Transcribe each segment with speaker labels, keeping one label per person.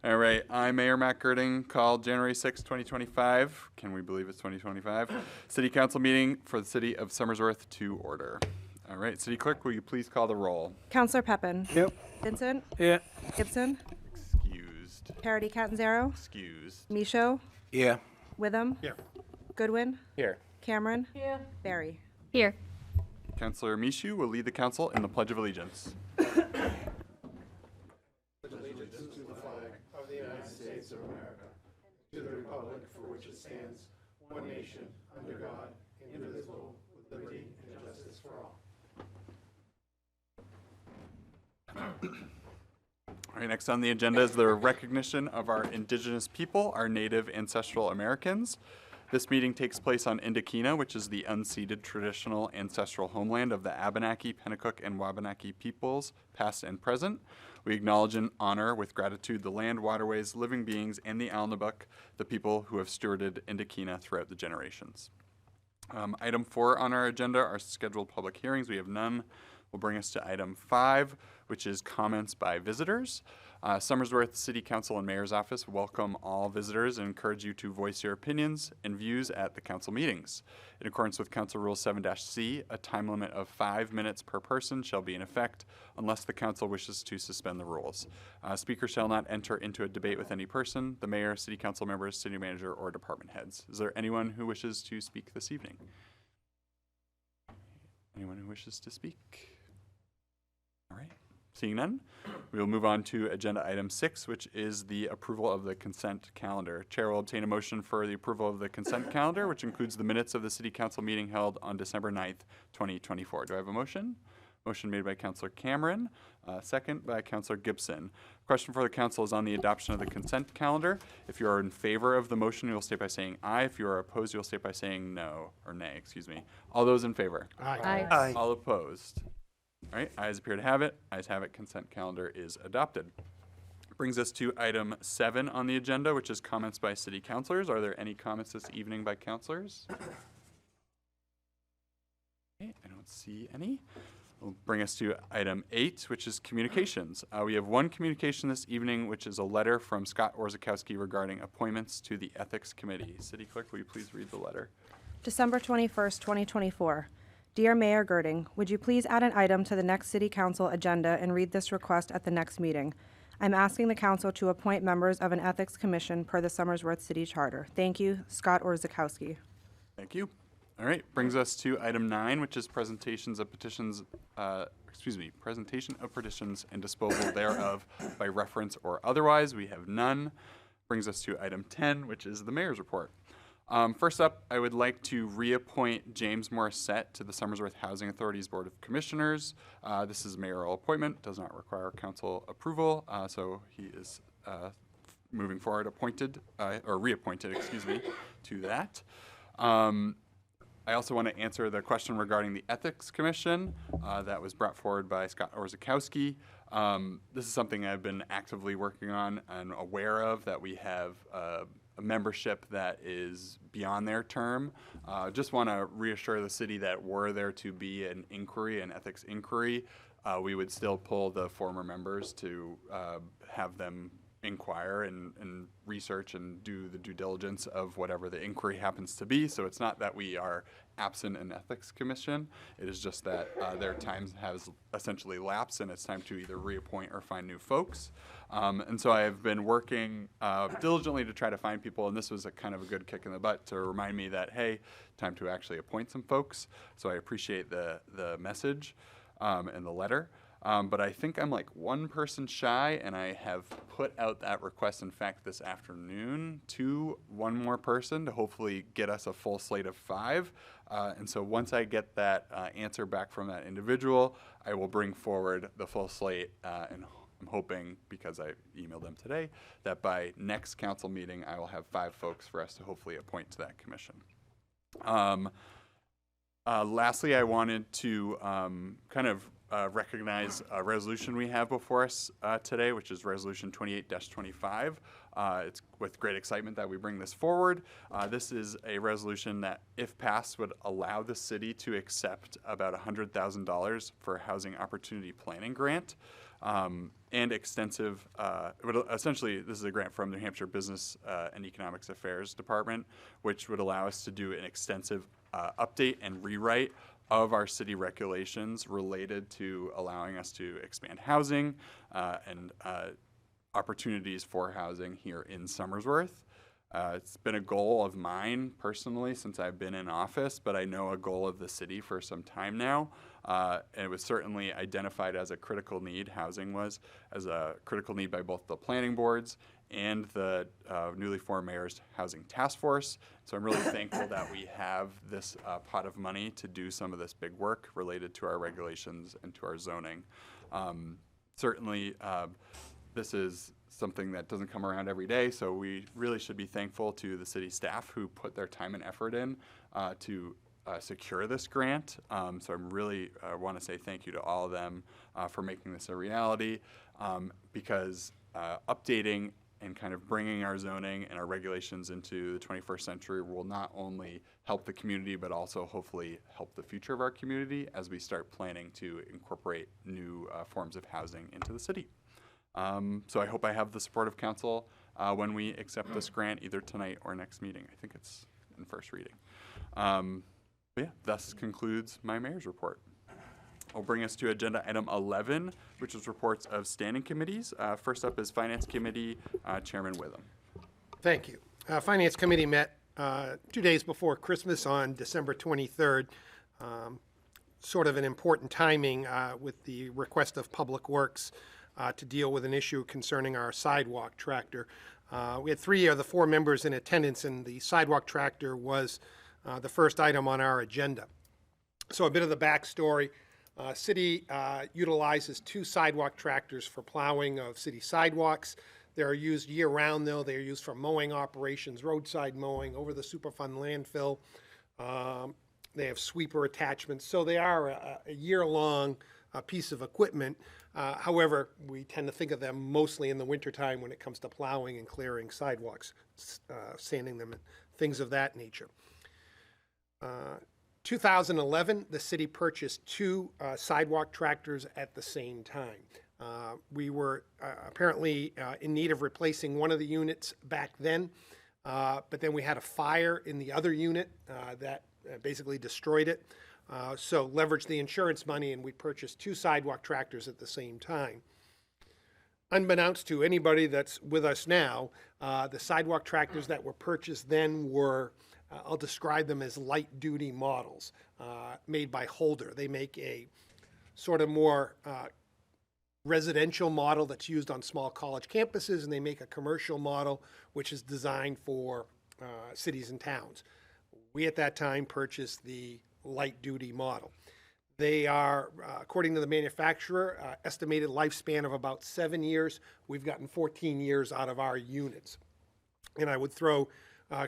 Speaker 1: All right, I'm Mayor Matt Girding, called January 6, 2025. Can we believe it's 2025? City Council meeting for the city of Somersworth to order. All right, City Clerk, will you please call the roll?
Speaker 2: Counselor Pepin.
Speaker 3: Yep.
Speaker 2: Vincent.
Speaker 3: Yeah.
Speaker 2: Gibson.
Speaker 1: Excused.
Speaker 2: Parity Catanzaro.
Speaker 1: Excused.
Speaker 2: Michaud.
Speaker 3: Yeah.
Speaker 2: Witham.
Speaker 3: Here.
Speaker 2: Goodwin.
Speaker 1: Here.
Speaker 2: Cameron. Barry.
Speaker 4: Here.
Speaker 1: Councilor Mishu will lead the council in the Pledge of Allegiance. All right, next on the agenda is the recognition of our indigenous people, our native ancestral Americans. This meeting takes place on Indokina, which is the unceded traditional ancestral homeland of the Abenaki, Pennacook, and Wabanaki peoples, past and present. We acknowledge and honor with gratitude the land, waterways, living beings, and the Alnabuk, the people who have stewarded Indokina throughout the generations. Item 4 on our agenda are scheduled public hearings. We have none. Will bring us to item 5, which is comments by visitors. Somersworth City Council and Mayor's Office welcome all visitors and encourage you to voice your opinions and views at the council meetings. In accordance with Council Rule 7-C, a time limit of 5 minutes per person shall be in effect unless the council wishes to suspend the rules. Speakers shall not enter into a debate with any person, the mayor, city council members, city manager, or department heads. Is there anyone who wishes to speak this evening? Anyone who wishes to speak? All right, seeing none, we will move on to agenda item 6, which is the approval of the consent calendar. Chair will obtain a motion for the approval of the consent calendar, which includes the minutes of the city council meeting held on December 9th, 2024. Do I have a motion? Motion made by Councilor Cameron, second by Councilor Gibson. Question for the council is on the adoption of the consent calendar. If you are in favor of the motion, you'll state by saying aye. If you are opposed, you'll state by saying no, or nay, excuse me. All those in favor?
Speaker 4: Aye.
Speaker 3: Aye.
Speaker 1: All opposed? All right, ayes appear to have it. Ayes have it. Consent calendar is adopted. Brings us to item 7 on the agenda, which is comments by city councilors. Are there any comments this evening by councilors? Okay, I don't see any. Will bring us to item 8, which is communications. We have one communication this evening, which is a letter from Scott Orzechowski regarding appointments to the Ethics Committee. City Clerk, will you please read the letter?
Speaker 2: December 21st, 2024. Dear Mayor Girding, would you please add an item to the next City Council agenda and read this request at the next meeting? I'm asking the council to appoint members of an ethics commission per the Somersworth City Charter. Thank you, Scott Orzechowski.
Speaker 1: Thank you. All right, brings us to item 9, which is presentation of petitions and disposal thereof by reference or otherwise. We have none. Brings us to item 10, which is the mayor's report. First up, I would like to reappoint James Morissette to the Somersworth Housing Authority's Board of Commissioners. This is a mayoral appointment, does not require council approval, so he is moving forward reappointed, to that. I also want to answer the question regarding the Ethics Commission that was brought forward by Scott Orzechowski. This is something I've been actively working on and aware of, that we have a membership that is beyond their term. Just want to reassure the city that were there to be an inquiry, an ethics inquiry, we would still pull the former members to have them inquire and research and do the due diligence of whatever the inquiry happens to be. So it's not that we are absent an ethics commission. It is just that their time has essentially lapsed and it's time to either reappoint or find new folks. And so I have been working diligently to try to find people, and this was a kind of a good kick in the butt to remind me that, hey, time to actually appoint some folks. So I appreciate the message and the letter. But I think I'm like one person shy, and I have put out that request, in fact, this afternoon to one more person to hopefully get us a full slate of 5. And so once I get that answer back from that individual, I will bring forward the full slate, and I'm hoping, because I emailed them today, that by next council meeting, I will have 5 folks for us to hopefully appoint to that commission. Lastly, I wanted to recognize a resolution we have before us today, which is Resolution 28-25. It's with great excitement that we bring this forward. This is a resolution that, if passed, would allow the city to accept about $100,000 for a housing opportunity planning grant. And extensive, essentially, this is a grant from New Hampshire Business and Economics Affairs Department, which would allow us to do an extensive update and rewrite of our city regulations related to allowing us to expand housing and opportunities for housing here in Somersworth. It's been a goal of mine personally since I've been in office, but I know a goal of the city for some time now. And it was certainly identified as a critical need, housing was, as a critical need by both the planning boards and the newly formed Mayor's Housing Task Force. So I'm really thankful that we have this pot of money to do some of this big work related to our regulations and to our zoning. Certainly, this is something that doesn't come around every day, so we really should be thankful to the city staff who put their time and effort in to secure this grant. So I'm really want to say thank you to all of them for making this a reality, because updating and kind of bringing our zoning and our regulations into the 21st century will not only help the community, but also hopefully help the future of our community as we start planning to incorporate new forms of housing into the city. So I hope I have the support of council when we accept this grant, either tonight or next meeting. I think it's in first reading. But yeah, thus concludes my mayor's report. I'll bring us to agenda item 11, which is reports of standing committees. First up is Finance Committee, Chairman Witham.
Speaker 3: Thank you. Finance Committee met 2 days before Christmas on December 23rd. Sort of an important timing with the request of Public Works to deal with an issue concerning our sidewalk tractor. We had 3 of the 4 members in attendance, and the sidewalk tractor was the first item on our agenda. So a bit of the backstory. City utilizes 2 sidewalk tractors for plowing of city sidewalks. They are used year-round, though. They are used for mowing operations, roadside mowing, over the Superfund landfill. They have sweeper attachments, so they are a year-long piece of equipment. However, we tend to think of them mostly in the wintertime when it comes to plowing and clearing sidewalks, sanding them, and things of that nature. 2011, the city purchased 2 sidewalk tractors at the same time. We were apparently in need of replacing one of the units back then, but then we had a fire in the other unit that basically destroyed it. So leveraged the insurance money, and we purchased 2 sidewalk tractors at the same time. Unbeknownst to anybody that's with us now, the sidewalk tractors that were purchased then were, I'll describe them as light-duty models made by Holder. They make a sort of more residential model that's used on small college campuses, and they make a commercial model which is designed for cities and towns. We at that time purchased the light-duty model. They are, according to the manufacturer, estimated lifespan of about 7 years. We've gotten 14 years out of our units. And I would throw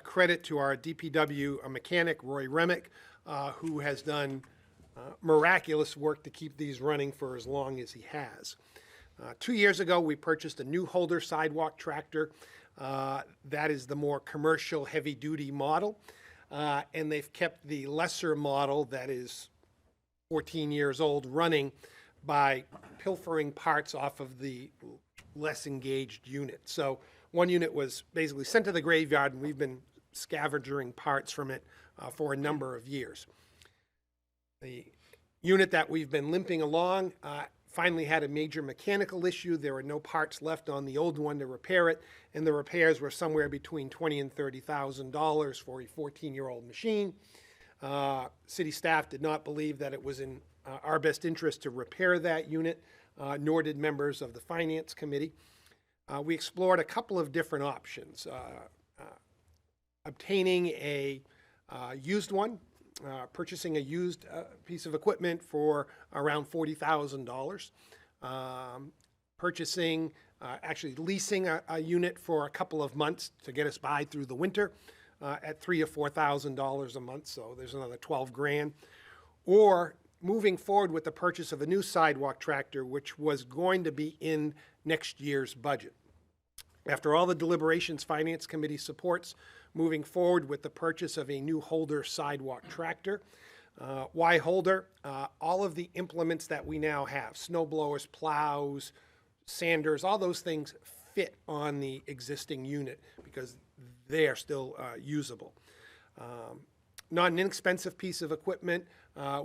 Speaker 3: credit to our DPW mechanic, Roy Remick, who has done miraculous work to keep these running for as long as he has. 2 years ago, we purchased a new Holder sidewalk tractor. That is the more commercial, heavy-duty model. And they've kept the lesser model that is 14 years old running by pilfering parts off of the less engaged unit. So one unit was basically sent to the graveyard, and we've been scavenging parts from it for a number of years. The unit that we've been limping along finally had a major mechanical issue. There were no parts left on the old one to repair it, and the repairs were somewhere between $20,000 and $30,000 for a 14-year-old machine. City staff did not believe that it was in our best interest to repair that unit, nor did members of the Finance Committee. We explored a couple of different options. Obtaining a used one, purchasing a used piece of equipment for around $40,000, purchasing, actually leasing a unit for a couple of months to get us by through the winter at $3,000 or $4,000 a month, so there's another 12 grand. or moving forward with the purchase of a new sidewalk tractor, which was going to be in next year's budget. After all the deliberations, Finance Committee supports moving forward with the purchase of a new Holder sidewalk tractor. Why Holder? All of the implements that we now have, snow blowers, plows, sanders, all those things fit on the existing unit because they are still usable. Not an inexpensive piece of equipment.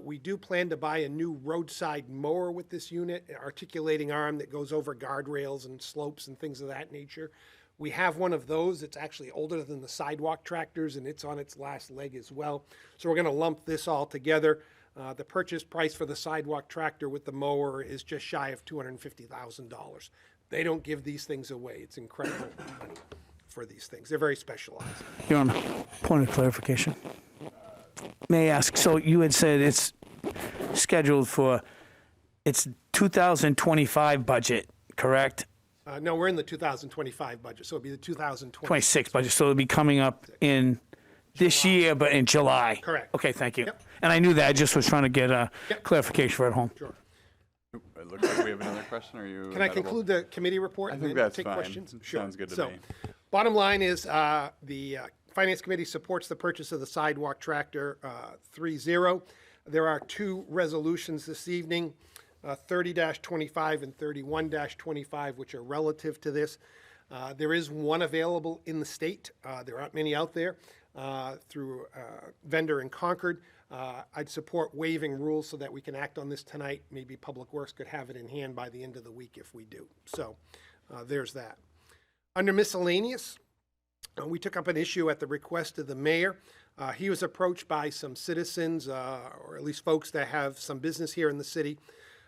Speaker 3: We do plan to buy a new roadside mower with this unit, an articulating arm that goes over guardrails and slopes and things of that nature. We have one of those. It's actually older than the sidewalk tractors, and it's on its last leg as well. So we're going to lump this all together. The purchase price for the sidewalk tractor with the mower is just shy of $250,000. They don't give these things away. It's incredible money for these things. They're very specialized.
Speaker 4: Your Honor, point of clarification. May I ask, so you had said it's scheduled for, it's 2025 budget, correct?
Speaker 3: No, we're in the 2025 budget, so it'll be the 2026
Speaker 4: 26 budget, so it'll be coming up in this year, but in July?
Speaker 3: Correct.
Speaker 4: Okay, thank you.
Speaker 3: Yep.
Speaker 4: And I knew that, I just was trying to get a
Speaker 3: Yep.
Speaker 4: clarification for at home.
Speaker 3: Sure.
Speaker 1: It looks like we have another question. Are you?
Speaker 3: Can I
Speaker 1: available?
Speaker 3: conclude the committee report?
Speaker 1: I
Speaker 3: and
Speaker 1: think
Speaker 3: then
Speaker 1: that's
Speaker 3: take
Speaker 1: fine.
Speaker 3: questions?
Speaker 1: It
Speaker 3: Sure.
Speaker 1: sounds good to
Speaker 3: So,
Speaker 1: me.
Speaker 3: bottom line is the Finance Committee supports the purchase of the sidewalk tractor 3-0. There are two resolutions this evening, 30-25 and 31-25, which are relative to this. There is one available in the state. There aren't many out there through vendor in Concord. I'd support waiving rules so that we can act on this tonight. Maybe Public Works could have it in hand by the end of the week if we do. So there's that. Under miscellaneous, we took up an issue at the request of the mayor. He was approached by some citizens, or at least folks that have some business here in the city,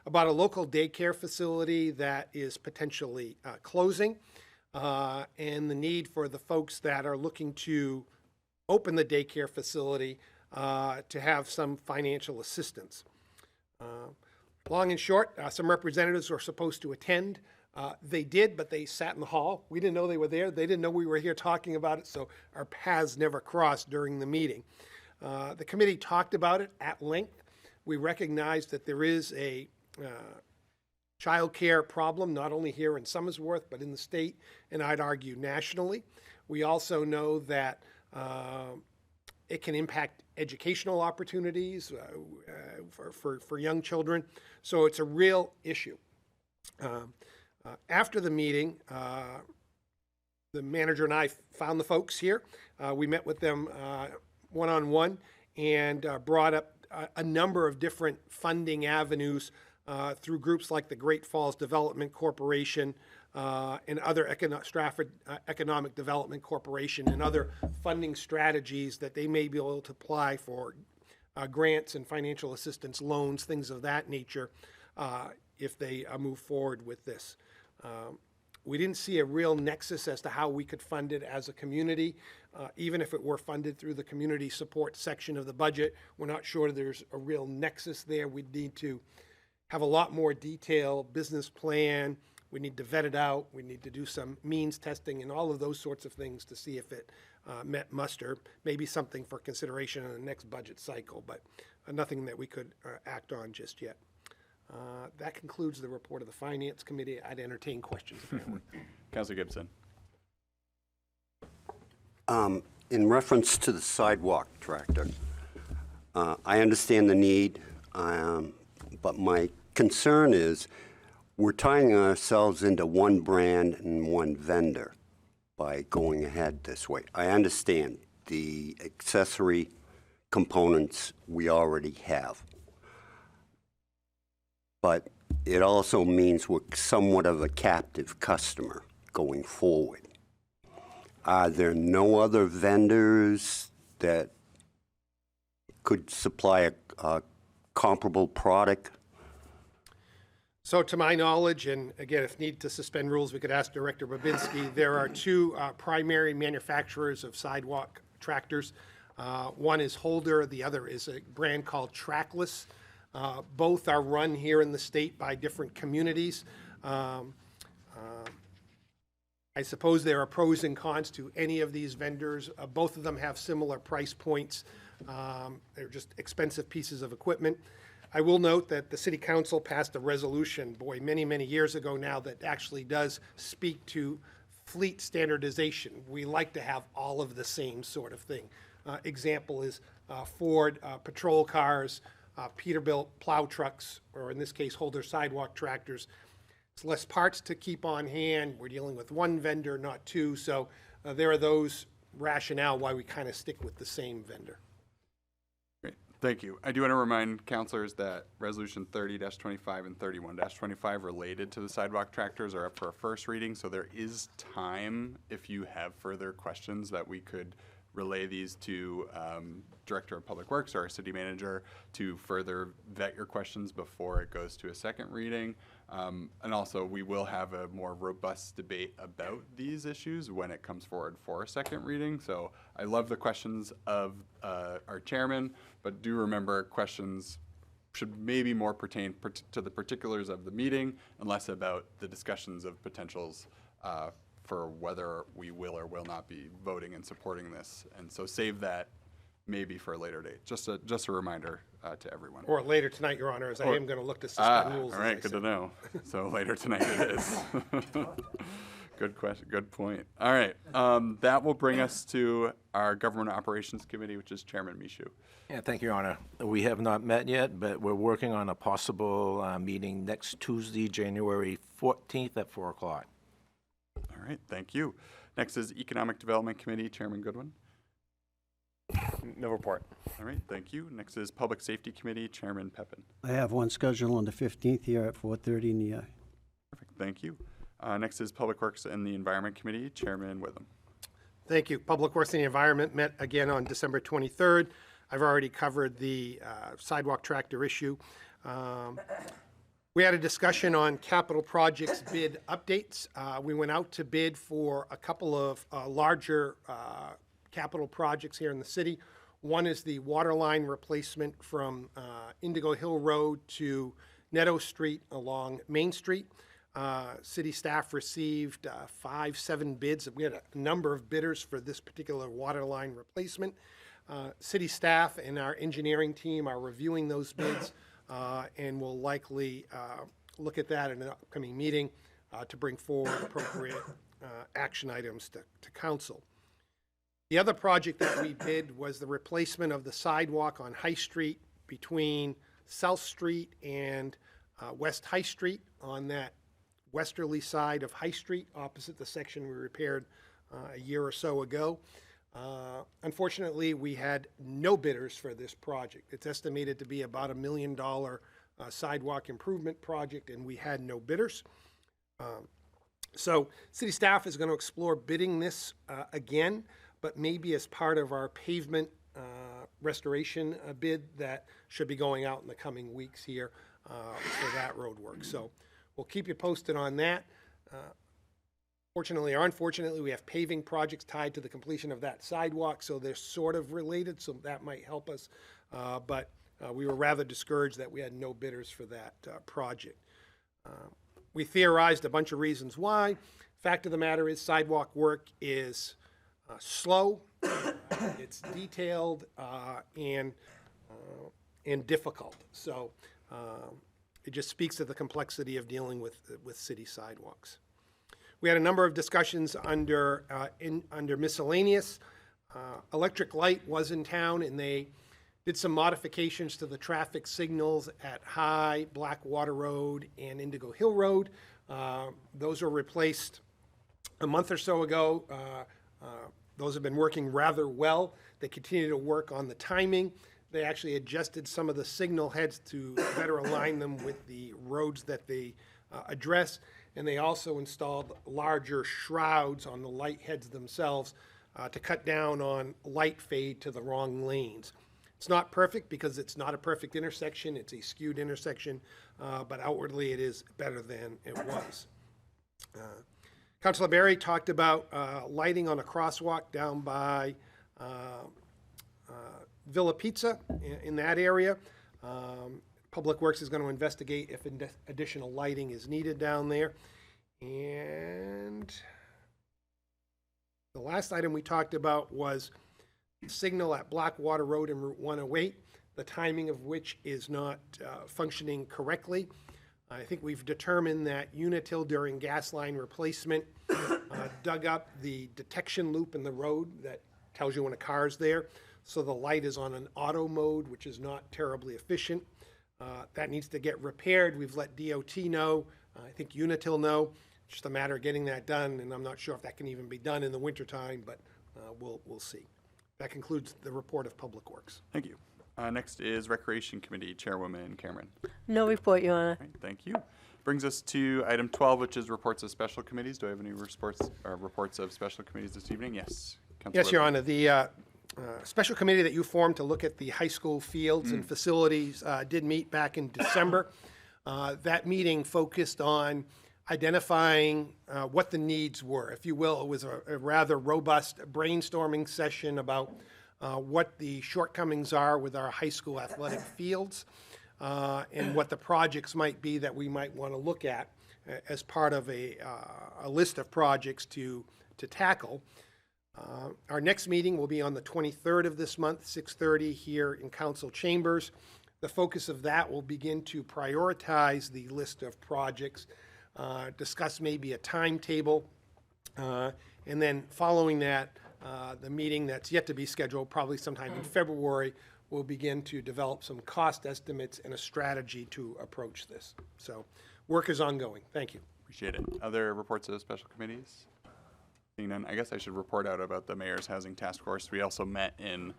Speaker 3: about a local daycare facility that is potentially closing, and the need for the folks that are looking to open the daycare facility to have some financial assistance. Long and short, some representatives were supposed to attend. They did, but they sat in the hall. We didn't know they were there. They didn't know we were here talking about it, so our paths never crossed during the meeting. The committee talked about it at length. We recognize that there is a child care problem, not only here in Somersworth, but in the state, and I'd argue nationally. We also know that it can impact educational opportunities for young children, so it's a real issue. After the meeting, the manager and I found the folks here. We met with them one-on-one and brought up a number of different funding avenues through groups like the Great Falls Development Corporation and other Stratford Economic Development Corporation and other funding strategies that they may be able to apply for grants and financial assistance loans, things of that nature, if they move forward with this. We didn't see a real nexus as to how we could fund it as a community. Even if it were funded through the community support section of the budget, we're not sure there's a real nexus there. We'd need to have a lot more detailed business plan. We need to vet it out. We need to do some means testing and all of those sorts of things to see if it met muster. Maybe something for consideration in the next budget cycle, but nothing that we could act on just yet. That concludes the report of the Finance Committee. I'd entertain questions if anyone.
Speaker 1: Councilor Gibson.
Speaker 5: In reference to the sidewalk tractor, I understand the need, but my concern is we're tying ourselves into one brand and one vendor by going ahead this way. I understand the accessory components we already have, but it also means we're somewhat of a captive customer going forward. Are there no other vendors that could supply a comparable product?
Speaker 3: So to my knowledge, and again, if need to suspend rules, we could ask Director Babinski, there are two primary manufacturers of sidewalk tractors. One is Holder, the other is a brand called Trackless. Both are run here in the state by different communities. I suppose there are pros and cons to any of these vendors. Both of them have similar price points. They're just expensive pieces of equipment. I will note that the city council passed a resolution, boy, many, many years ago now, that actually does speak to fleet standardization. We like to have all of the same sort of thing. Example is Ford patrol cars, Peterbilt plow trucks, or in this case, Holder sidewalk tractors. It's less parts to keep on hand. We're dealing with one vendor, not two. So there are those rationale why we kind of stick with the same vendor.
Speaker 1: Great, thank you. I do want to remind councilors that Resolution 30-25 and 31-25 related to the sidewalk tractors are up for a first reading, so there is time if you have further questions that we could relay these to Director of Public Works or our city manager to further vet your questions before it goes to a second reading. And also, we will have a more robust debate about these issues when it comes forward for a second reading. So I love the questions of our chairman, but do remember questions should maybe more pertain to the particulars of the meeting and less about the discussions of potentials for whether we will or will not be voting and supporting this. And so save that maybe for a later date. Just a reminder to everyone.
Speaker 3: Or later tonight, Your Honor, as I am going to look to suspend rules.
Speaker 1: All right, good to know. So later tonight it is. Good question, good point. All right, that will bring us to our Government Operations Committee, which is Chairman Michaud.
Speaker 6: Yeah, thank you, Your Honor. We have not met yet, but we're working on a possible meeting next Tuesday, January 14th at 4 o'clock.
Speaker 1: All right, thank you. Next is Economic Development Committee, Chairman Goodwin.
Speaker 7: No report.
Speaker 1: All right, thank you. Next is Public Safety Committee, Chairman Pepin.
Speaker 8: I have one scheduled on the 15th here at 4:30 in the
Speaker 1: Perfect, thank you. Next is Public Works and the Environment Committee, Chairman Witham.
Speaker 3: Thank you. Public Works and the Environment met again on December 23rd. I've already covered the sidewalk tractor issue. We had a discussion on capital projects bid updates. We went out to bid for a couple of larger capital projects here in the city. One is the water line replacement from Indigo Hill Road to Netto Street along Main Street. City staff received 7 bids. We had a number of bidders for this particular water line replacement. City staff and our engineering team are reviewing those bids and will likely look at that in an upcoming meeting to bring forward appropriate action items to council. The other project that we bid was the replacement of the sidewalk on High Street between South Street and West High Street on that westerly side of High Street, opposite the section we repaired a year or so ago. Unfortunately, we had no bidders for this project. It's estimated to be about $1 million sidewalk improvement project, and we had no bidders. So city staff is going to explore bidding this again, but maybe as part of our pavement restoration bid that should be going out in the coming weeks here for that road work. So we'll keep you posted on that. Fortunately or unfortunately, we have paving projects tied to the completion of that sidewalk, so they're sort of related, so that might help us. But we were rather discouraged that we had no bidders for that project. We theorized a bunch of reasons why. Fact of the matter is sidewalk work is slow, it's detailed, and difficult. So it just speaks to the complexity of dealing with city sidewalks. We had a number of discussions under miscellaneous. Electric Light was in town, and they did some modifications to the traffic signals at High, Blackwater Road, and Indigo Hill Road. Those were replaced a month or so ago. Those have been working rather well. They continue to work on the timing. They actually adjusted some of the signal heads to better align them with the roads that they address. And they also installed larger shrouds on the light heads themselves to cut down on light fade to the wrong lanes. It's not perfect because it's not a perfect intersection. It's a skewed intersection, but outwardly it is better than it was. Councilor Berry talked about lighting on a crosswalk down by Villa Pizza in that area. Public Works is going to investigate if additional lighting is needed down there. And the last item we talked about was signal at Blackwater Road and Route 108, the timing of which is not functioning correctly. I think we've determined that Unitil during gas line replacement dug up the detection loop in the road that tells you when a car's there. So the light is on an auto mode, which is not terribly efficient. That needs to get repaired. We've let DOT know. I think Unitil know. It's just a matter of getting that done, and I'm not sure if that can even be done in the wintertime, but we'll see. That concludes the report of Public Works.
Speaker 1: Thank you. Next is Recreation Committee Chairwoman Cameron.
Speaker 9: No report, Your Honor.
Speaker 1: All right, thank you. Brings us to item 12, which is reports of special committees. Do I have any reports of special committees this evening? Yes. Councilor
Speaker 3: Yes, Your
Speaker 1: Whitman.
Speaker 3: Honor. The special committee that you formed to look at the high school fields and facilities did meet back in December. That meeting focused on identifying what the needs were. If you will, it was a rather robust brainstorming session about what the shortcomings are with our high school athletic fields and what the projects might be that we might want to look at as part of a list of projects to tackle. Our next meeting will be on the 23rd of this month, 6:30 here in council chambers. The focus of that will begin to prioritize the list of projects, discuss maybe a timetable, and then following that, the meeting that's yet to be scheduled, probably sometime in February, will begin to develop some cost estimates and a strategy to approach this. So work is ongoing. Thank you.
Speaker 1: Appreciate it. Other reports of special committees? Seeing none, I guess I should report out about the Mayor's Housing Task Force. We also met in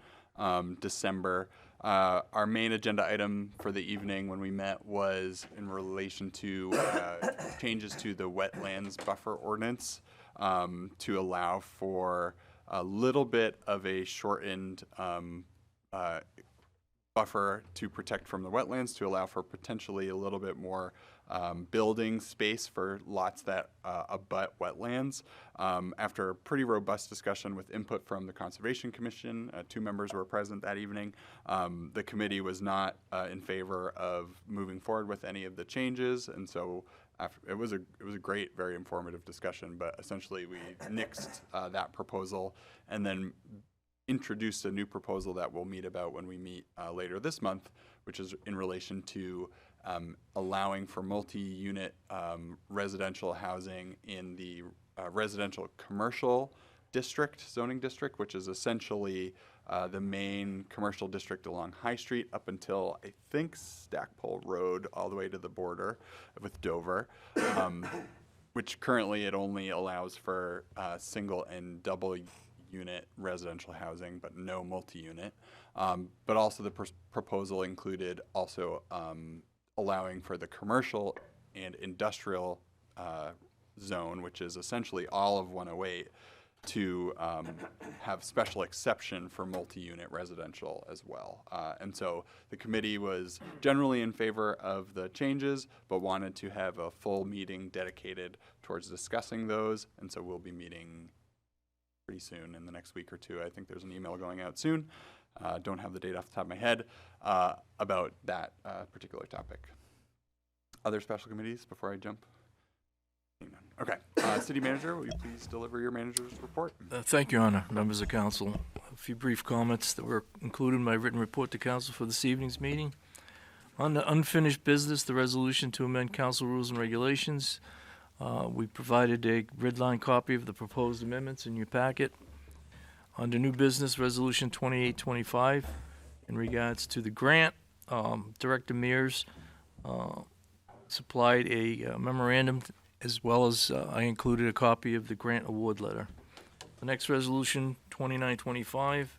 Speaker 1: December. Our main agenda item for the evening when we met was in relation to changes to the wetlands buffer ordinance to allow for a little bit of a shortened buffer to protect from the wetlands, to allow for potentially a little bit more building space for lots that abut wetlands. After a pretty robust discussion with input from the Conservation Commission, 2 members were present that evening. The committee was not in favor of moving forward with any of the changes, and so it was a great, very informative discussion. But essentially, we nixed that proposal and then introduced a new proposal that we'll meet about when we meet later this month, which is in relation to allowing for multi-unit residential housing in the residential commercial district, zoning district, which is essentially the main commercial district along High Street up until, I think, Stackpole Road, all the way to the border with Dover, which currently it only allows for single and double unit residential housing, but no multi-unit. But also the proposal included also allowing for the commercial and industrial zone, which is essentially all of 108, to have special exception for multi-unit residential as well. And so the committee was generally in favor of the changes, but wanted to have a full meeting dedicated towards discussing those. And so we'll be meeting pretty soon in the next week or two. I think there's an email going out soon. Don't have the date off the top of my head about that particular topic. Other special committees before I jump? Okay. City Manager, will you please deliver your manager's report?
Speaker 10: Thank you, Your Honor, members of council. A few brief comments that were included in my written report to council for this evening's meeting. On the unfinished business, the resolution to amend council rules and regulations. We provided a red line copy of the proposed amendments in your packet. Under new business, resolution 2825, in regards to the grant, Director Mears supplied a memorandum, as well as I included a copy of the grant award letter. The next resolution, 2925,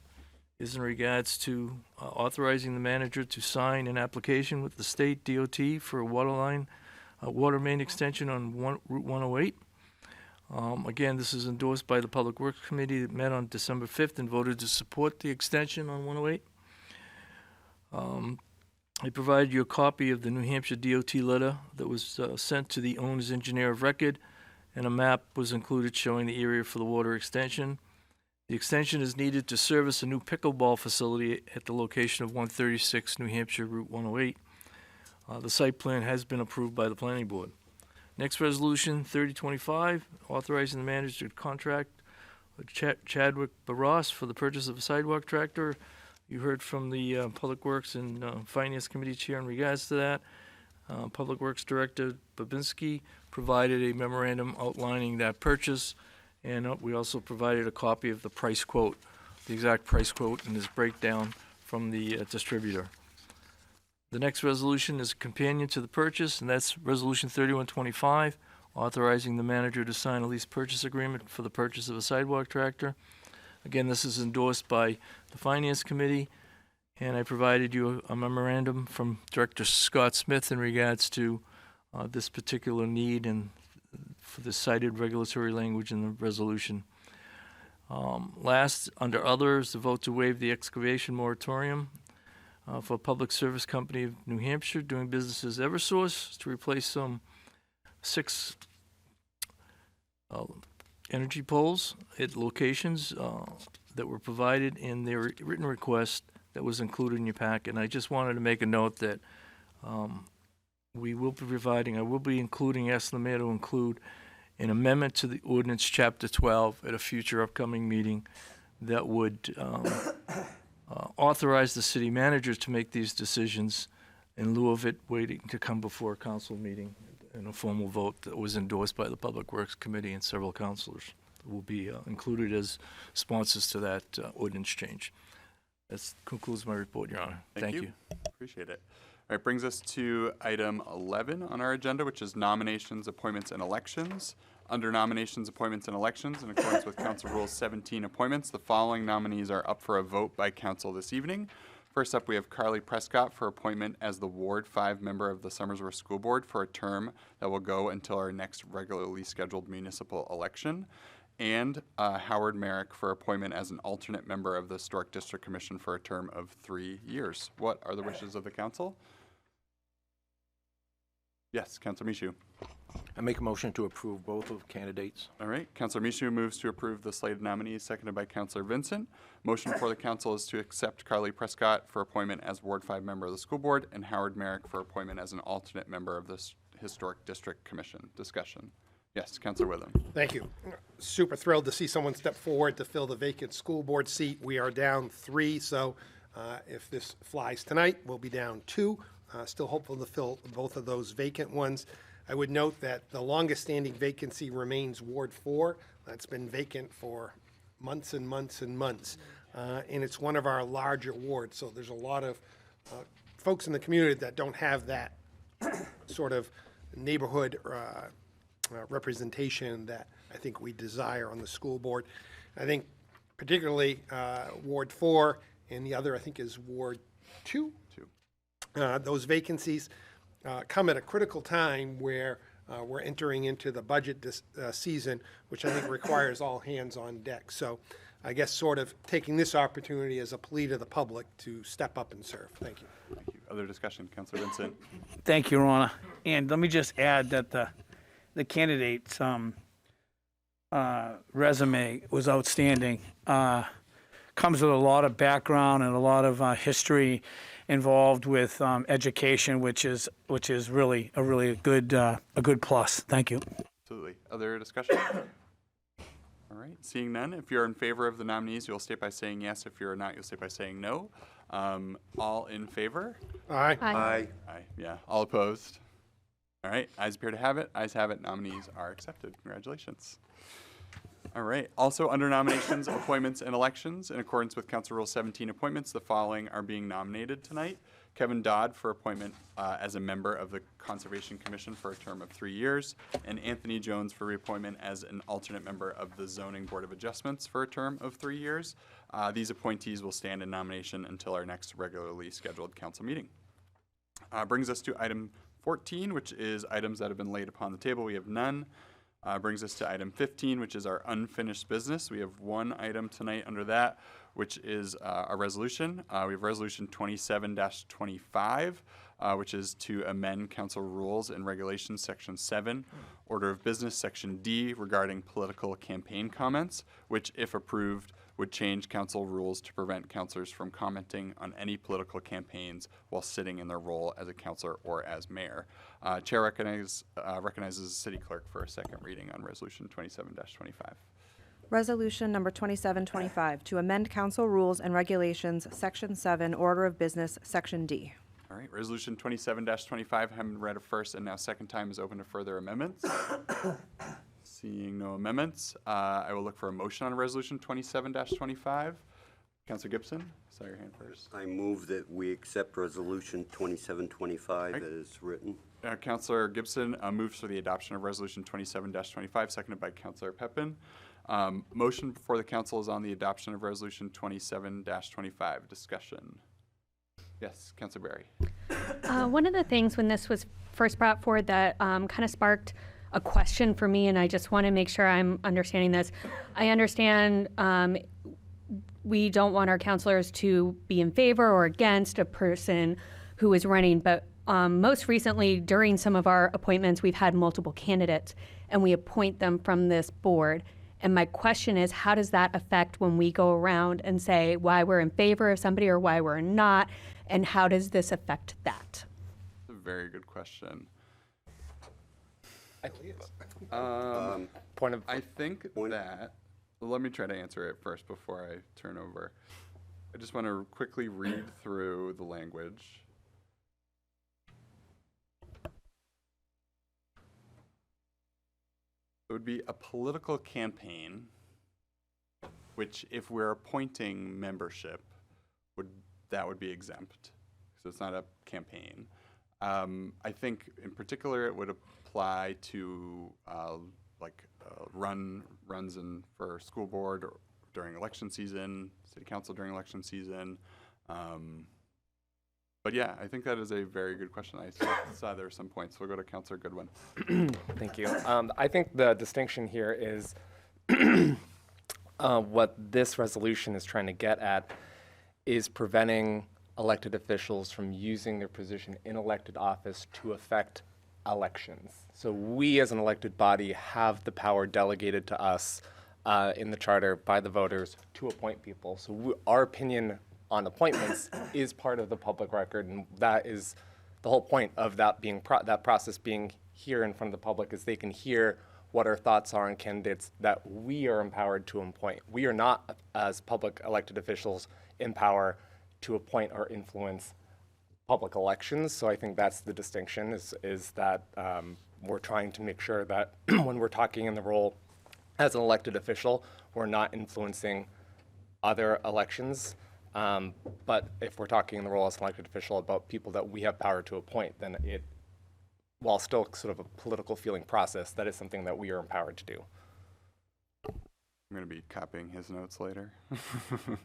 Speaker 10: is in regards to authorizing the manager to sign an application with the state DOT for a water main extension on Route 108. Again, this is endorsed by the Public Works Committee that met on December 5th and voted to support the extension on 108. I provided you a copy of the New Hampshire DOT letter that was sent to the owner's engineer of record, and a map was included showing the area for the water extension. The extension is needed to service a new pickleball facility at the location of 136 New Hampshire Route 108. The site plan has been approved by the Planning Board. Next resolution, 3025, authorizing the manager to contract Chadwick Barros for the purchase of a sidewalk tractor. You heard from the Public Works and Finance Committee Chair in regards to that. Public Works Director Babinski provided a memorandum outlining that purchase, and we also provided a copy of the price quote, the exact price quote and his breakdown from the distributor. The next resolution is a companion to the purchase, and that's Resolution 3125, authorizing the manager to sign a lease purchase agreement for the purchase of a sidewalk tractor. Again, this is endorsed by the Finance Committee, and I provided you a memorandum from Director Scott Smith in regards to this particular need and for the cited regulatory language in the resolution. Last, under others, the vote to waive the excavation moratorium for Public Service Company of New Hampshire doing business as Eversource to replace some 6 energy poles at locations that were provided in their written request that was included in your packet. And I just wanted to make a note that we will be providing, I will be including, asking the mayor to include an amendment to the ordinance chapter 12 at a future upcoming meeting that would authorize the city manager to make these decisions in lieu of it waiting to come before a council meeting in a formal vote that was endorsed by the Public Works Committee and several councilors will be included as sponsors to that ordinance change. That concludes my report, Your Honor. Thank you.
Speaker 1: Appreciate it. All right, brings us to item 11 on our agenda, which is nominations, appointments, and elections. Under nominations, appointments, and elections, in accordance with Council Rules 17 appointments, the following nominees are up for a vote by council this evening. First up, we have Carly Prescott for appointment as the Ward 5 member of the Somersworth School Board for a term that will go until our next regularly scheduled municipal election. And Howard Merrick for appointment as an alternate member of the Historic District Commission for a term of 3 years. What are the wishes of the council? Yes, Councilor Michoud.
Speaker 6: I make a motion to approve both of candidates.
Speaker 1: All right, Councilor Michoud moves to approve the slated nominees, seconded by Councilor Vincent. Motion before the council is to accept Carly Prescott for appointment as Ward 5 member of the school board and Howard Merrick for appointment as an alternate member of the Historic District Commission. Discussion. Yes, Councilor Witham.
Speaker 3: Thank you. Super thrilled to see someone step forward to fill the vacant school board seat. We are down 3, so if this flies tonight, we'll be down 2. Still hopeful to fill both of those vacant ones. I would note that the longest standing vacancy remains Ward 4. That's been vacant for months and months and months. And it's one of our larger wards, so there's a lot of folks in the community that don't have that sort of neighborhood representation that I think we desire on the school board. I think particularly Ward 4 and the other I think is Ward 2. Those vacancies come at a critical time where we're entering into the budget season, which I think requires all hands on deck. So I guess sort of taking this opportunity as a plea to the public to step up and serve. Thank you.
Speaker 1: Thank you. Other discussion, Councilor Vincent.
Speaker 4: Thank you, Your Honor. And let me just add that the candidate's resume was outstanding. Comes with a lot of background and a lot of history involved with education, which is really a good plus. Thank you.
Speaker 1: Absolutely. Other discussion? All right. Seeing none, if you're in favor of the nominees, you'll state by saying yes. If you're not, you'll state by saying no. All in favor?
Speaker 3: Aye.
Speaker 5: Aye.
Speaker 1: Aye. Yeah. All opposed? All right. Ayes appear to have it. Ayes have it. Nominees are accepted. Congratulations. All right. Also under nominations, appointments, and elections, in accordance with Council Rule 17 appointments, the following are being nominated tonight. Kevin Dodd for appointment as a member of the Conservation Commission for a term of 3 years, and Anthony Jones for reappointment as an alternate member of the Zoning Board of Adjustments for a term of 3 years. These appointees will stand in nomination until our next regularly scheduled council meeting. Brings us to item 14, which is items that have been laid upon the table. We have none. Brings us to item 15, which is our unfinished business. We have one item tonight under that, which is a resolution. We have Resolution 27-25, which is to amend Council Rules and Regulations, Section 7, Order of Business, Section D, regarding political campaign comments, which, if approved, would change council rules to prevent councilors from commenting on any political campaigns while sitting in their role as a councilor or as mayor. Chair recognizes the city clerk for a second reading on Resolution 27-25.
Speaker 2: Resolution number 2725, to amend council rules and regulations, Section 7, Order of Business, Section D.
Speaker 1: All right, Resolution 27-25, having read a first and now second time, is open to further amendments. Seeing no amendments, I will look for a motion on Resolution 27-25. Councilor Gibson, saw your hand first.
Speaker 5: I move that we accept Resolution 2725 as written.
Speaker 1: Councilor Gibson moves for the adoption of Resolution 27-25, seconded by Councilor Pepin. Motion before the council is on the adoption of Resolution 27-25. Discussion. Yes, Councilor Berry.
Speaker 9: One of the things when this was first brought forward that kind of sparked a question for me, and I just want to make sure I'm understanding this. I understand we don't want our counselors to be in favor or against a person who is running, but most recently during some of our appointments, we've had multiple candidates, and we appoint them from this board. And my question is, how does that affect when we go around and say why we're in favor of somebody or why we're not, and how does this affect that?
Speaker 1: That's a very good question.
Speaker 7: Point of
Speaker 1: I think that, well, let me try to answer it first before I turn over. I just want to quickly read through the language. It would be a political campaign, which if we're appointing membership, that would be exempt. So it's not a campaign. I think in particular it would apply to runs for school board or during election season, city council during election season. But yeah, I think that is a very good question. I saw there were some points. We'll go to Councilor Goodwin.
Speaker 7: Thank you. I think the distinction here is what this resolution is trying to get at is preventing elected officials from using their position in elected office to affect elections. So we as an elected body have the power delegated to us in the charter by the voters to appoint people. So our opinion on appointments is part of the public record, and that is the whole point of that being that process being here in front of the public, is they can hear what our thoughts are on candidates that we are empowered to appoint. We are not, as public elected officials, in power to appoint or influence public elections. So I think that's the distinction, is that we're trying to make sure that when we're talking in the role as an elected official, we're not influencing other elections. But if we're talking in the role as an elected official about people that we have power to appoint, then it, while still sort of a political feeling process, that is something that we are empowered to do.
Speaker 1: I'm going to be copying his notes later.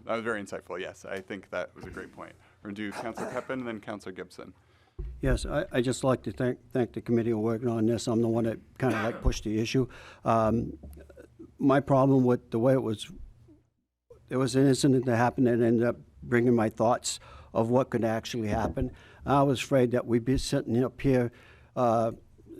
Speaker 1: That was very insightful. Yes, I think that was a great point. We're going to do Councilor Pepin and then Councilor Gibson.
Speaker 8: Yes, I just like to thank the committee for working on this. I'm the one that kind of like pushed the issue. My problem with the way it was, there was an incident that happened that ended up bringing my thoughts of what could actually happen. I was afraid that we'd be sitting up here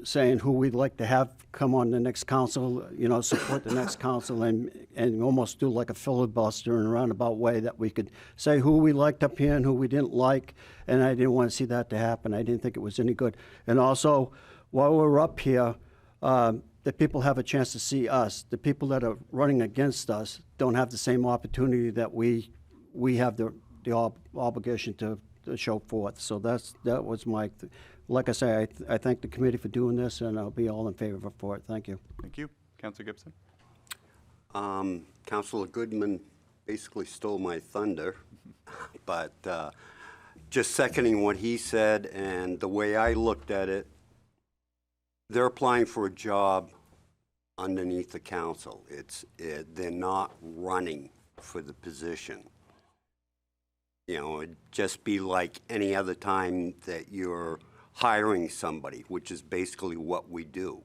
Speaker 8: saying who we'd like to have come on the next council, support the next council, and almost do like a filibuster in a roundabout way that we could say who we liked up here and who we didn't like, and I didn't want to see that to happen. I didn't think it was any good. And also, while we're up here, the people have a chance to see us. The people that are running against us don't have the same opportunity that we have the obligation to show forth. So that was my, like I say, I thank the committee for doing this, and I'll be all in favor for it. Thank you.
Speaker 1: Thank you. Councilor Gibson.
Speaker 5: Councilor Goodman basically stole my thunder, but just seconding what he said and the way I looked at it, they're applying for a job underneath the council. They're not running for the position. It'd just be like any other time that you're hiring somebody, which is basically what we do.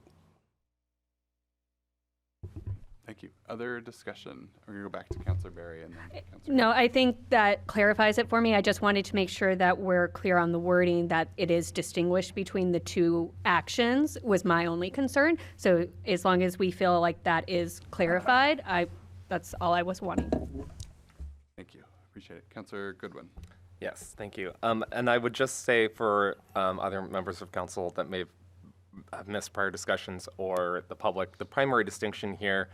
Speaker 1: Thank you. Other discussion? We're going to go back to Councilor Berry and then Councilor.
Speaker 9: No, I think that clarifies it for me. I just wanted to make sure that we're clear on the wording, that it is distinguished between the two actions was my only concern. So as long as we feel like that is clarified, that's all I was wanting.
Speaker 1: Thank you. Appreciate it. Councilor Goodwin.
Speaker 7: Yes, thank you. And I would just say for other members of council that may have missed prior discussions or the public, the primary distinction here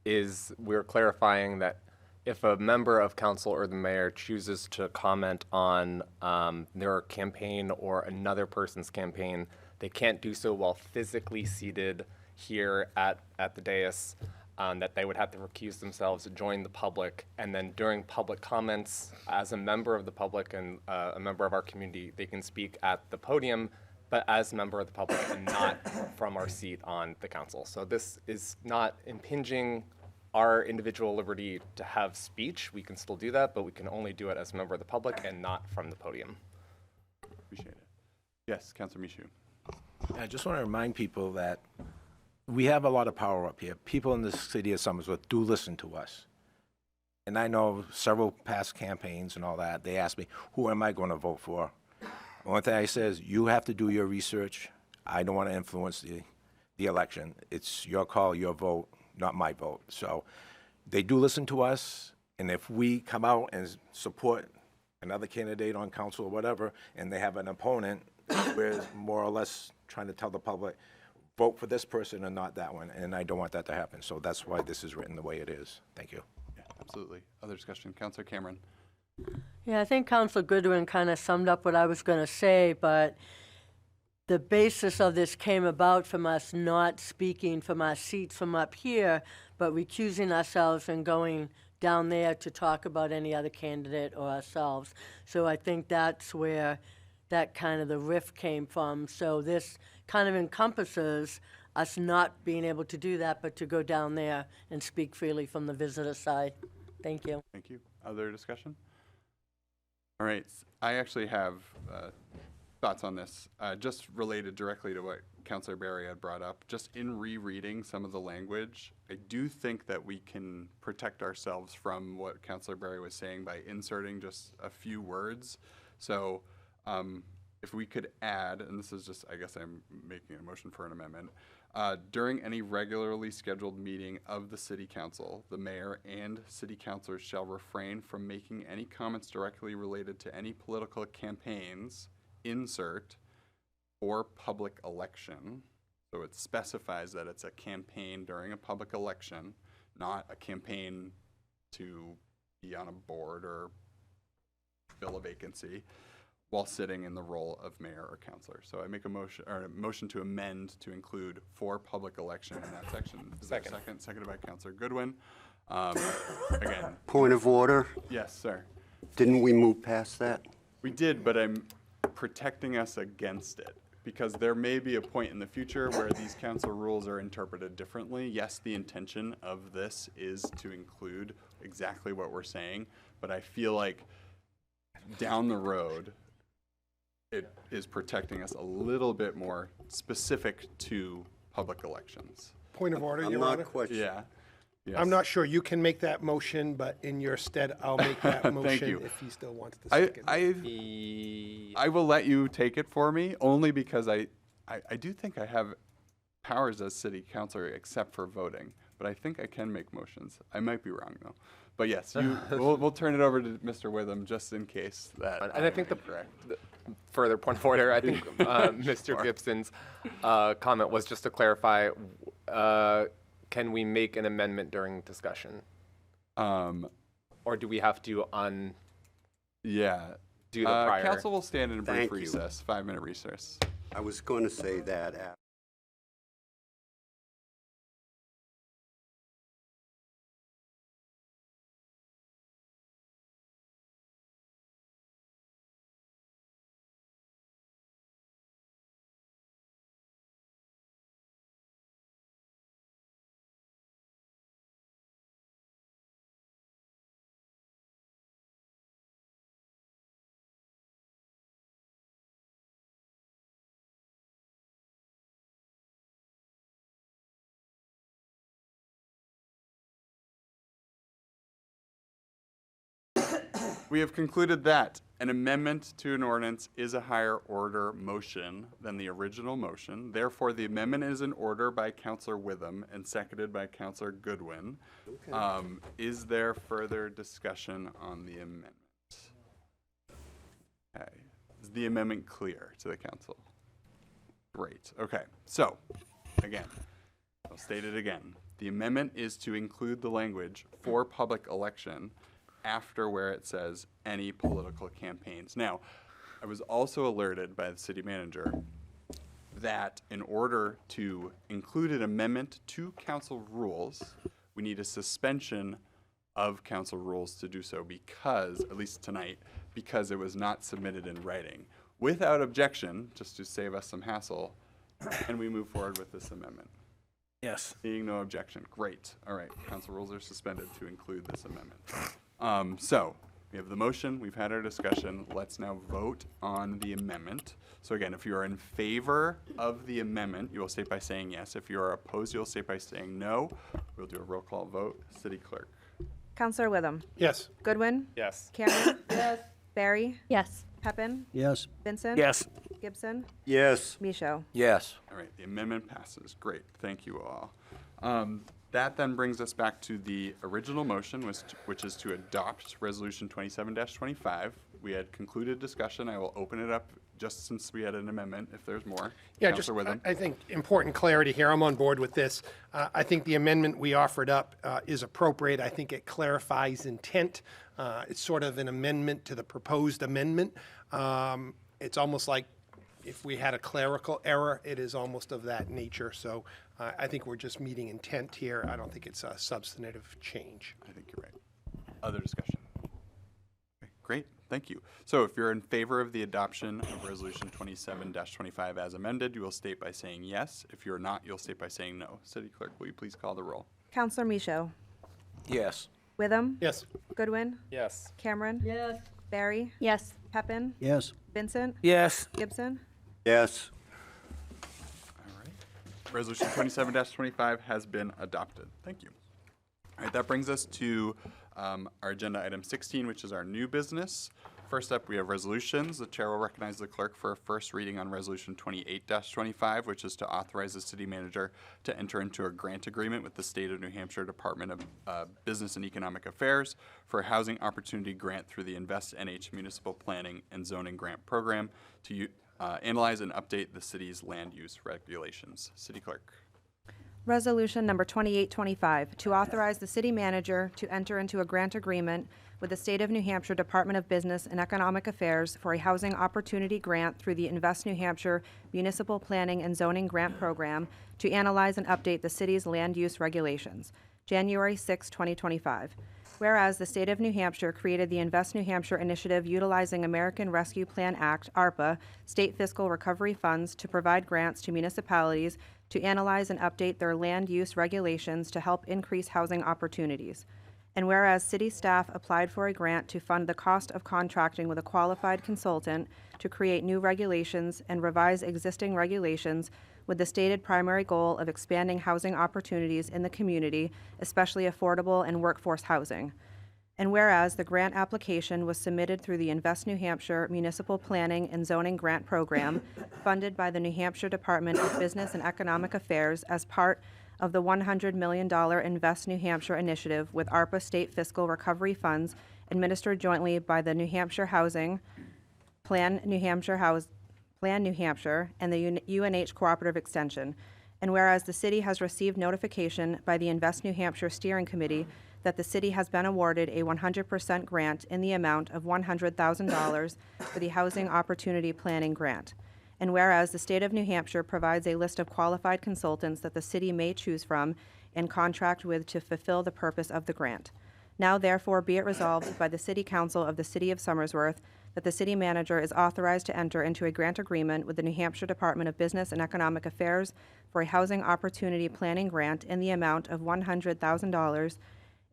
Speaker 7: is we're clarifying that if a member of council or the mayor chooses to comment on their campaign or another person's campaign, they can't do so while physically seated here at the dais, that they would have to recuse themselves, join the public, and then during public comments, as a member of the public and a member of our community, they can speak at the podium, but as a member of the public and not from our seat on the council. So this is not impinging our individual liberty to have speech. We can still do that, but we can only do it as a member of the public and not from the podium.
Speaker 1: Appreciate it. Yes, Councilor Michoud.
Speaker 6: I just want to remind people that we have a lot of power up here. People in the city of Somersworth do listen to us. And I know several past campaigns and all that, they ask me, who am I going to vote for? One thing I say is, you have to do your research. I don't want to influence the election. It's your call, your vote, not my vote. So they do listen to us, and if we come out and support another candidate on council or whatever, and they have an opponent, we're more or less trying to tell the public, vote for this person and not that one, and I don't want that to happen. So that's why this is written the way it is. Thank you.
Speaker 1: Yeah, absolutely. Other discussion, Councilor Cameron.
Speaker 11: Yeah, I think Councilor Goodwin kind of summed up what I was going to say, but the basis of this came about from us not speaking from our seats from up here, but recusing ourselves and going down there to talk about any other candidate or ourselves. So I think that's where that kind of the rift came from. So this kind of encompasses us not being able to do that, but to go down there and speak freely from the visitor side. Thank you.
Speaker 1: Thank you. Other discussion? All right. I actually have thoughts on this, just related directly to what Councilor Barry had brought up. Just in rereading some of the language, I do think that we can protect ourselves from what Councilor Barry was saying by inserting just a few words. So if we could add, and this is just, I guess I'm making a motion for an amendment, during any regularly scheduled meeting of the City Council, the mayor and city councilors shall refrain from making any comments directly related to any political campaigns, insert, or public election. So it specifies that it's a campaign during a public election, not a campaign to be on a board or fill a vacancy, while sitting in the role of mayor or councilor. So I make a motion to amend to include for public election in that section. Is there a second? Seconded by Councilor Goodwin. Again.
Speaker 5: Point of order,
Speaker 1: Yes, sir.
Speaker 5: didn't we move past that?
Speaker 1: We did, but I'm protecting us against it because there may be a point in the future where these council rules are interpreted differently. Yes, the intention of this is to include exactly what we're saying, but I feel like down the road, it is protecting us a little bit more specific to public elections.
Speaker 3: Point of order,
Speaker 5: I'm
Speaker 3: Your
Speaker 5: not
Speaker 3: Honor.
Speaker 5: questioning.
Speaker 1: Yeah. Yes.
Speaker 3: I'm not sure you can make that motion, but in your stead, I'll make that motion
Speaker 1: you.
Speaker 3: if he still wants to second.
Speaker 1: I will let you take it for me, only because I do think I have powers as city councilor except for voting, but I think I can make motions. I might be wrong though. But yes, we'll turn it over to Mr. Witham just in case that.
Speaker 7: And I think the
Speaker 1: correct.
Speaker 7: further point of order, I think Mr. Gibson's comment was just to clarify, can we make an amendment during discussion? Or do we have to
Speaker 1: Yeah.
Speaker 7: do the prior?
Speaker 1: Council will stand in a brief
Speaker 5: Thank you.
Speaker 1: recess, 5-minute recess.
Speaker 5: I was going to say that after.
Speaker 1: We have concluded that an amendment to an ordinance is a higher order motion than the original motion. Therefore, the amendment is in order by Councilor Witham and seconded by Councilor Goodwin. Is there further discussion on the amendment? Okay. Is the amendment clear to the council? Great. Okay. So, again, I'll state it again. The amendment is to include the language "for public election" after where it says "any political campaigns." Now, I was also alerted by the city manager that in order to include an amendment to council rules, we need a suspension of council rules to do so because, at least tonight, because it was not submitted in writing. Without objection, just to save us some hassle, and we move forward with this amendment.
Speaker 4: Yes.
Speaker 1: Seeing no objection, great. All right, council rules are suspended to include this amendment. So, we have the motion, we've had our discussion, let's now vote on the amendment. So again, if you are in favor of the amendment, you will state by saying yes. If you are opposed, you'll state by saying no. We'll do a roll call vote. City Clerk.
Speaker 2: Counselor Witham.
Speaker 3: Yes.
Speaker 2: Goodwin.
Speaker 7: Yes.
Speaker 2: Cameron. Yes. Barry.
Speaker 9: Yes.
Speaker 2: Pepin.
Speaker 8: Yes.
Speaker 2: Vincent.
Speaker 4: Yes.
Speaker 2: Gibson.
Speaker 5: Yes.
Speaker 2: Michaud.
Speaker 6: Yes.
Speaker 1: All right, the amendment passes. Great, thank you all. That then brings us back to the original motion, which is to adopt Resolution 27-25. We had concluded discussion. I will open it up just since we had an amendment, if there's more.
Speaker 3: Yeah,
Speaker 1: Counselor Witham.
Speaker 3: I think important clarity here. I'm on board with this. I think the amendment we offered up is appropriate. I think it clarifies intent. It's sort of an amendment to the proposed amendment. It's almost like if we had a clerical error, it is almost of that nature. So I think we're just meeting intent here. I don't think it's a substantive change.
Speaker 1: I think you're right. Other discussion? Okay, great, thank you. So if you're in favor of the adoption of Resolution 27-25 as amended, you will state by saying yes. If you're not, you'll state by saying no. City Clerk, will you please call the roll?
Speaker 2: Counselor Michaud.
Speaker 6: Yes.
Speaker 2: Witham.
Speaker 3: Yes.
Speaker 2: Goodwin.
Speaker 7: Yes.
Speaker 2: Cameron.
Speaker 11: Yes.
Speaker 2: Barry.
Speaker 9: Yes.
Speaker 2: Pepin.
Speaker 8: Yes.
Speaker 2: Vincent.
Speaker 4: Yes.
Speaker 2: Gibson.
Speaker 5: Yes.
Speaker 1: All right. Resolution 27-25 has been adopted. Thank you. All right, that brings us to our agenda item 16, which is our new business. First up, we have resolutions. The chair will recognize the clerk for a first reading on Resolution 28-25, which is to authorize the city manager to enter into a grant agreement with the State of New Hampshire Department of Business and Economic Affairs for a housing opportunity grant through the Invest NH Municipal Planning and Zoning Grant Program to analyze and update the city's land use regulations. City Clerk.
Speaker 2: Resolution number 2825, to authorize the city manager to enter into a grant agreement with the State of New Hampshire Department of Business and Economic Affairs for a housing opportunity grant through the Invest New Hampshire Municipal Planning and Zoning Grant Program to analyze and update the city's land use regulations. January 6, 2025. Whereas the State of New Hampshire created the Invest New Hampshire initiative utilizing American Rescue Plan Act, ARPA, state fiscal recovery funds to provide grants to municipalities to analyze and update their land use regulations to help increase housing opportunities. And whereas city staff applied for a grant to fund the cost of contracting with a qualified consultant to create new regulations and revise existing regulations with the stated primary goal of expanding housing opportunities in the community, especially affordable and workforce housing. And whereas the grant application was submitted through the Invest New Hampshire Municipal Planning and Zoning Grant Program, funded by the New Hampshire Department of Business and Economic Affairs as part of the $100 million Invest New Hampshire initiative with ARPA state fiscal recovery funds administered jointly by the New Hampshire Housing, Plan New Hampshire, and the UNH Cooperative Extension. And whereas the city has received notification by the Invest New Hampshire Steering Committee that the city has been awarded a 100% grant in the amount of $100,000 for the Housing Opportunity Planning Grant. And whereas the State of New Hampshire provides a list of qualified consultants that the city may choose from and contract with to fulfill the purpose of the grant. Now therefore be it resolved by the City Council of the City of Somersworth that the city manager is authorized to enter into a grant agreement with the New Hampshire Department of Business and Economic Affairs for a Housing Opportunity Planning Grant in the amount of $100,000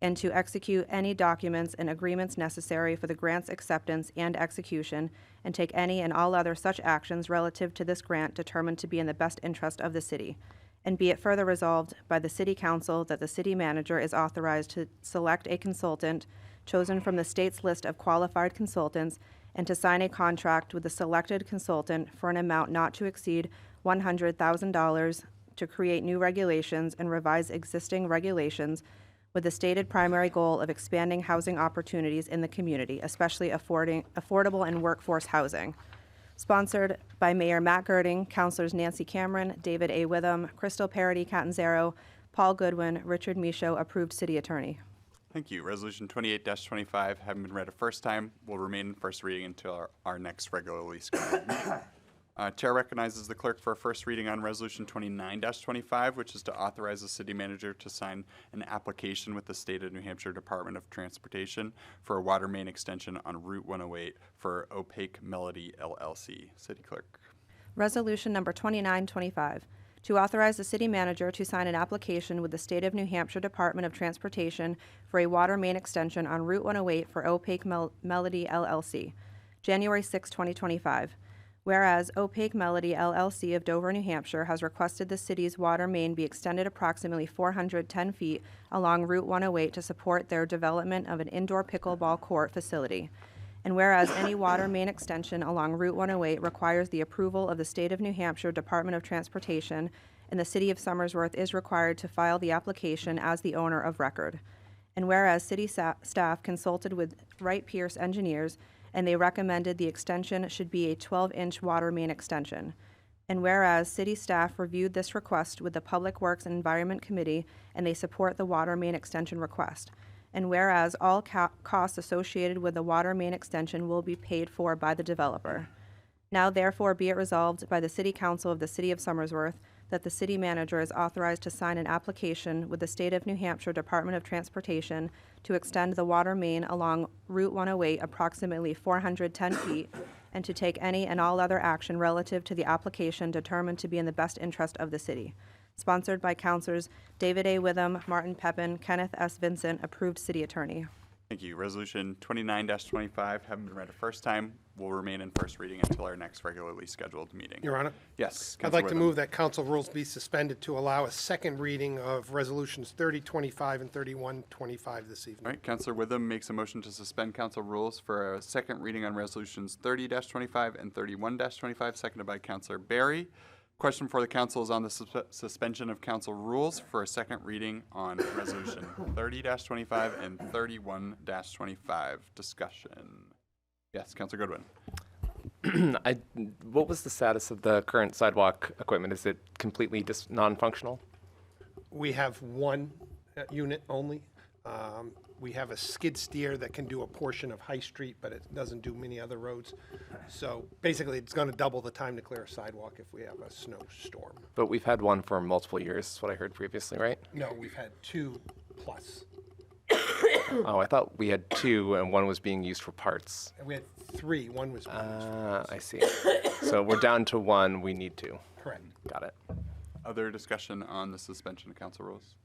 Speaker 2: and to execute any documents and agreements necessary for the grant's acceptance and execution, and take any and all other such actions relative to this grant determined to be in the best interest of the city. And be it further resolved by the City Council that the city manager is authorized to select a consultant chosen from the state's list of qualified consultants and to sign a contract with the selected consultant for an amount not to exceed $100,000 to create new regulations and revise existing regulations with the stated primary goal of expanding housing opportunities in the community, especially affordable and workforce housing. Sponsored by Mayor Matt Girding, Councilors Nancy Cameron, David A. Witham, Crystal Parity Catanzaro, Paul Goodwin, Richard Michaud, approved city attorney.
Speaker 1: Thank you. Resolution 28-25, having been read a first time, will remain in first reading until our next regularly scheduled meeting. Chair recognizes the clerk for a first reading on Resolution 29-25, which is to authorize the city manager to sign an application with the State of New Hampshire Department of Transportation for a water main extension on Route 108 for Opaque Melody LLC. City clerk.
Speaker 2: Resolution number 2925, to authorize the city manager to sign an application with the State of New Hampshire Department of Transportation for a water main extension on Route 108 for Opaque Melody LLC. January 6, 2025. Whereas Opaque Melody LLC of Dover, New Hampshire has requested the city's water main be extended approximately 410 feet along Route 108 to support their development of an indoor pickleball court facility. And whereas any water main extension along Route 108 requires the approval of the State of New Hampshire Department of Transportation, and the City of Somersworth is required to file the application as the owner of record. And whereas city staff consulted with Wright Pierce engineers, and they recommended the extension should be a 12-inch water main extension. And whereas city staff reviewed this request with the Public Works and Environment Committee, and they support the water main extension request. And whereas all costs associated with the water main extension will be paid for by the developer. Now therefore be it resolved by the City Council of the City of Somersworth that the city manager is authorized to sign an application with the State of New Hampshire Department of Transportation to extend the water main along Route 108 approximately 410 feet and to take any and all other action relative to the application determined to be in the best interest of the city. Sponsored by Councilors David A. Witham, Martin Pepin, Kenneth S. Vincent, approved city attorney.
Speaker 1: Thank you. Resolution 29-25, having been read a first time, will remain in first reading until our next regularly scheduled meeting.
Speaker 3: Your Honor?
Speaker 1: Yes.
Speaker 3: I'd like to move that council rules be suspended to allow a second reading of Resolutions 3025 and 3125 this evening.
Speaker 1: All right, Councilor Witham makes a motion to suspend council rules for a second reading on Resolutions 30-25 and 31-25, seconded by Councilor Barry. Question for the council is on the suspension of council rules for a second reading on Resolution 30-25 and 31-25. Discussion. Yes, Councilor Goodwin.
Speaker 7: What was the status of the current sidewalk equipment? Is it completely non-functional?
Speaker 3: We have one unit only. We have a skid steer that can do a portion of High Street, but it doesn't do many other roads. So basically, it's going to double the time to clear a sidewalk if we have a snowstorm.
Speaker 7: But we've had one for multiple years, is what I heard previously, right?
Speaker 3: No, we've had 2+.
Speaker 7: Oh, I thought we had 2 and one was being used for parts.
Speaker 3: And we had 3. One was being used for parts.
Speaker 7: I see. So we're down to 1, we need 2.
Speaker 3: Correct.
Speaker 7: Got it.
Speaker 1: Other discussion on the suspension of council rules?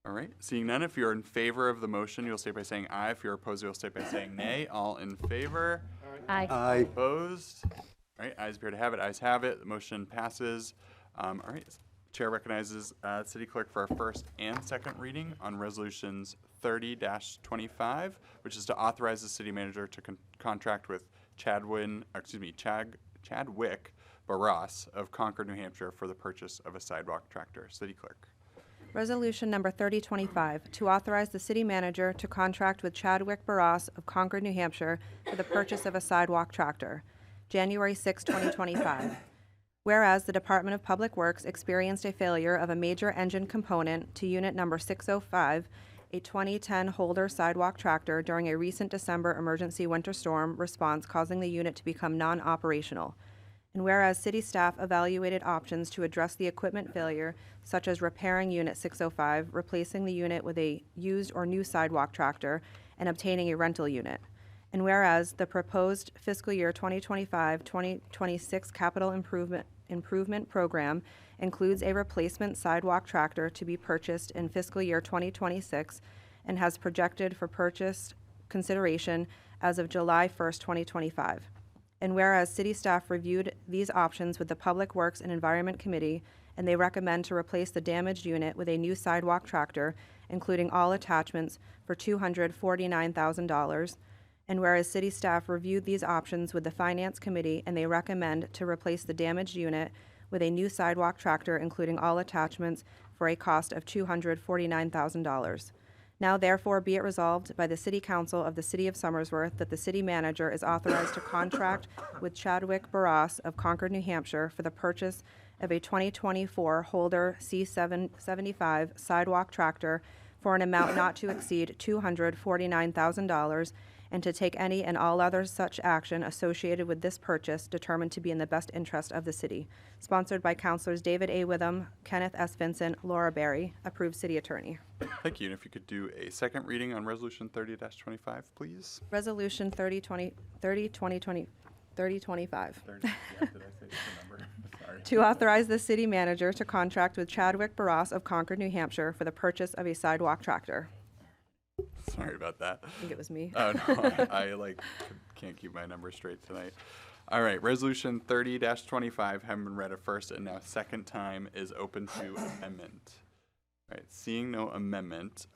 Speaker 1: All right, seeing none, if you're in favor of the motion, you'll state by saying aye. If you're opposed, you'll state by saying nay. All in favor?
Speaker 9: Aye.
Speaker 5: Aye.
Speaker 1: Opposed? All right, ayes appear to have it. Ayes have it. The motion passes. All right, Chair recognizes City Clerk for our first and second reading on Resolutions 30-25, which is to authorize the city manager to contract with Chadwick Barras of Concord, New Hampshire for the purchase of a sidewalk tractor. City Clerk.
Speaker 2: Resolution number 3025, to authorize the city manager to contract with Chadwick Barras of Concord, New Hampshire for the purchase of a sidewalk tractor. January 6, 2025. Whereas the Department of Public Works experienced a failure of a major engine component to unit number 605, a 2010 Holder sidewalk tractor during a recent December emergency winter storm response, causing the unit to become non-operational. And whereas city staff evaluated options to address the equipment failure, such as repairing Unit 605, replacing the unit with a used or new sidewalk tractor, and obtaining a rental unit. And whereas the proposed fiscal year 2025-2026 capital improvement program includes a replacement sidewalk tractor to be purchased in fiscal year 2026 and has projected for purchase consideration as of July 1st, 2025. And whereas city staff reviewed these options with the Public Works and Environment Committee, and they recommend to replace the damaged unit with a new sidewalk tractor, including all attachments, for $249,000. And whereas city staff reviewed these options with the Finance Committee, and they recommend to replace the damaged unit with a new sidewalk tractor, including all attachments, for a cost of $249,000. Now therefore be it resolved by the City Council of the City of Somersworth that the city manager is authorized to contract with Chadwick Barras of Concord, New Hampshire for the purchase of a 2024 Holder C775 sidewalk tractor for an amount not to exceed $249,000, and to take any and all other such action associated with this purchase determined to be in the best interest of the city. Sponsored by Councilors David A. Witham, Kenneth S. Vincent, Laura Berry. Approved City Attorney.
Speaker 1: Thank you. And if you could do a second reading on Resolution 30-25, please.
Speaker 2: Resolution 30-20, 30-20-20, 30-25.
Speaker 1: 30, yeah, did I say the number? Sorry.
Speaker 2: To authorize the city manager to contract with Chadwick Barras of Concord, New Hampshire for the purchase of a sidewalk tractor.
Speaker 1: Sorry about that.
Speaker 2: I think it was me.
Speaker 1: Oh, no, I can't keep my numbers straight tonight. All right, Resolution 30-25, having been read at first and now second time, is open to amendment. All right, seeing no amendment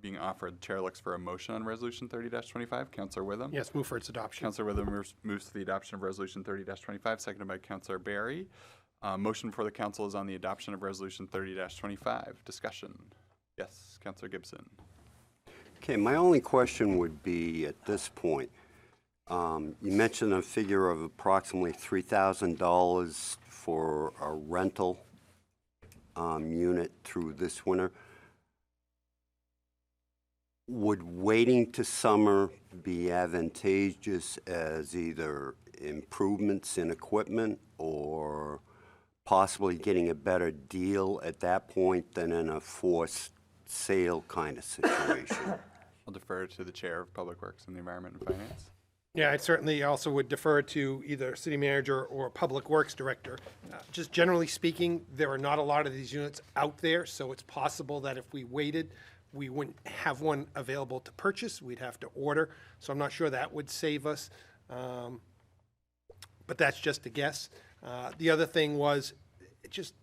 Speaker 1: being offered, the chair looks for a motion on Resolution 30-25. Councilor Witham?
Speaker 3: Yes, move for its adoption.
Speaker 1: Councilor Witham moves to the adoption of Resolution 30-25, seconded by Councilor Berry. Motion for the council is on the adoption of Resolution 30-25. Discussion. Yes, Councilor Gibson.
Speaker 5: Okay, my only question would be at this point, you mentioned a figure of approximately $3,000 for a rental unit through this winter. Would waiting to summer be advantageous as either improvements in equipment or possibly getting a better deal at that point than in a forced sale kind of situation?
Speaker 1: I'll defer to the Chair of Public Works and the Environment and Finance.
Speaker 3: Yeah, I certainly also would defer to either city manager or public works director. Just generally speaking, there are not a lot of these units out there, so it's possible that if we waited, we wouldn't have one available to purchase. We'd have to order. So I'm not sure that would save us. But that's just a guess. The other thing was, just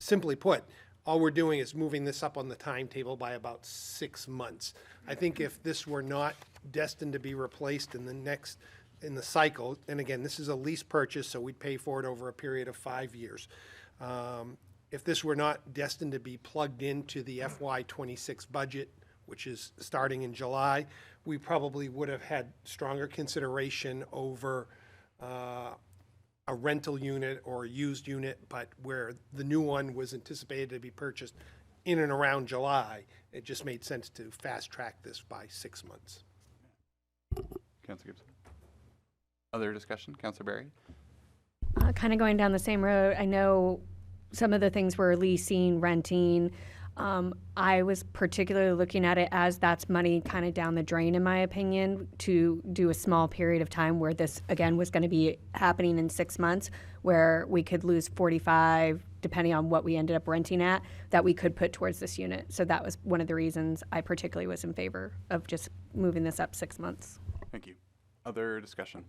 Speaker 3: simply put, all we're doing is moving this up on the timetable by about 6 months. I think if this were not destined to be replaced in the cycle, and again, this is a lease purchase, so we'd pay for it over a period of 5 years. If this were not destined to be plugged into the FY26 budget, which is starting in July, we probably would have had stronger consideration over a rental unit or a used unit, but where the new one was anticipated to be purchased in and around July, it just made sense to fast track this by 6 months.
Speaker 1: Councilor Gibson. Other discussion? Councilor Berry?
Speaker 9: Kind of going down the same road, I know some of the things we're leasing, renting. I was particularly looking at it as that's money kind of down the drain, in my opinion, to do a small period of time where this, again, was going to be happening in 6 months, where we could lose 45, depending on what we ended up renting at, that we could put towards this unit. So that was one of the reasons I particularly was in favor of just moving this up 6 months.
Speaker 1: Thank you. Other discussion?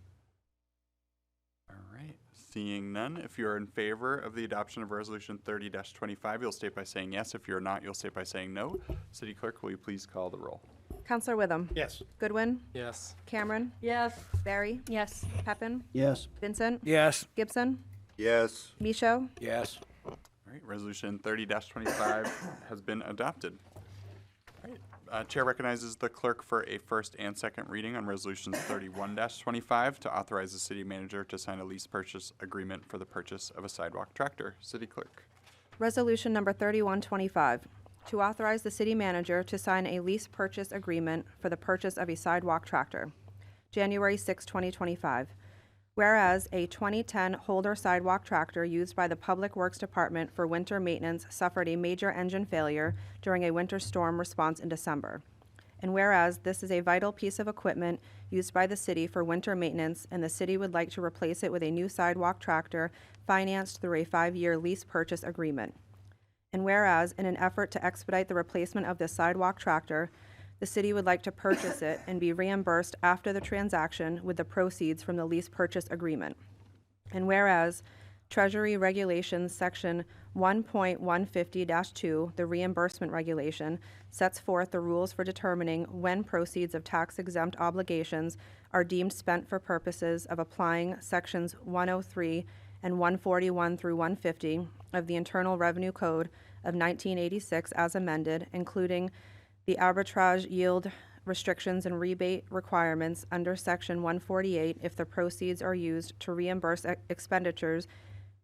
Speaker 1: All right. Seeing none, if you're in favor of the adoption of Resolution 30-25, you'll state by saying yes. If you're not, you'll state by saying no. City Clerk, will you please call the roll?
Speaker 2: Councilor Witham.
Speaker 3: Yes.
Speaker 2: Goodwin.
Speaker 7: Yes.
Speaker 2: Cameron.
Speaker 11: Yes.
Speaker 2: Barry.
Speaker 9: Yes.
Speaker 2: Pepin.
Speaker 8: Yes.
Speaker 2: Vincent.
Speaker 4: Yes.
Speaker 2: Gibson.
Speaker 5: Yes.
Speaker 2: Michaud.
Speaker 6: Yes.
Speaker 1: All right. Resolution 30-25 has been adopted. All right. Chair recognizes the clerk for a first and second reading on Resolutions 31-25 to authorize the city manager to sign a lease purchase agreement for the purchase of a sidewalk tractor. City Clerk.
Speaker 2: Resolution number 3125, to authorize the city manager to sign a lease purchase agreement for the purchase of a sidewalk tractor. January 6, 2025. Whereas a 2010 Holder sidewalk tractor used by the Public Works Department for winter maintenance suffered a major engine failure during a winter storm response in December. And whereas this is a vital piece of equipment used by the city for winter maintenance, and the city would like to replace it with a new sidewalk tractor financed through a 5-year lease purchase agreement. And whereas, in an effort to expedite the replacement of this sidewalk tractor, the city would like to purchase it and be reimbursed after the transaction with the proceeds from the lease purchase agreement. And whereas Treasury Regulations Section 1.150-2, the reimbursement regulation, sets forth the rules for determining when proceeds of tax-exempt obligations are deemed spent for purposes of applying Sections 103 and 141 through 150 of the Internal Revenue Code of 1986 as amended, including the arbitrage yield restrictions and rebate requirements under Section 148 if the proceeds are used to reimburse expenditures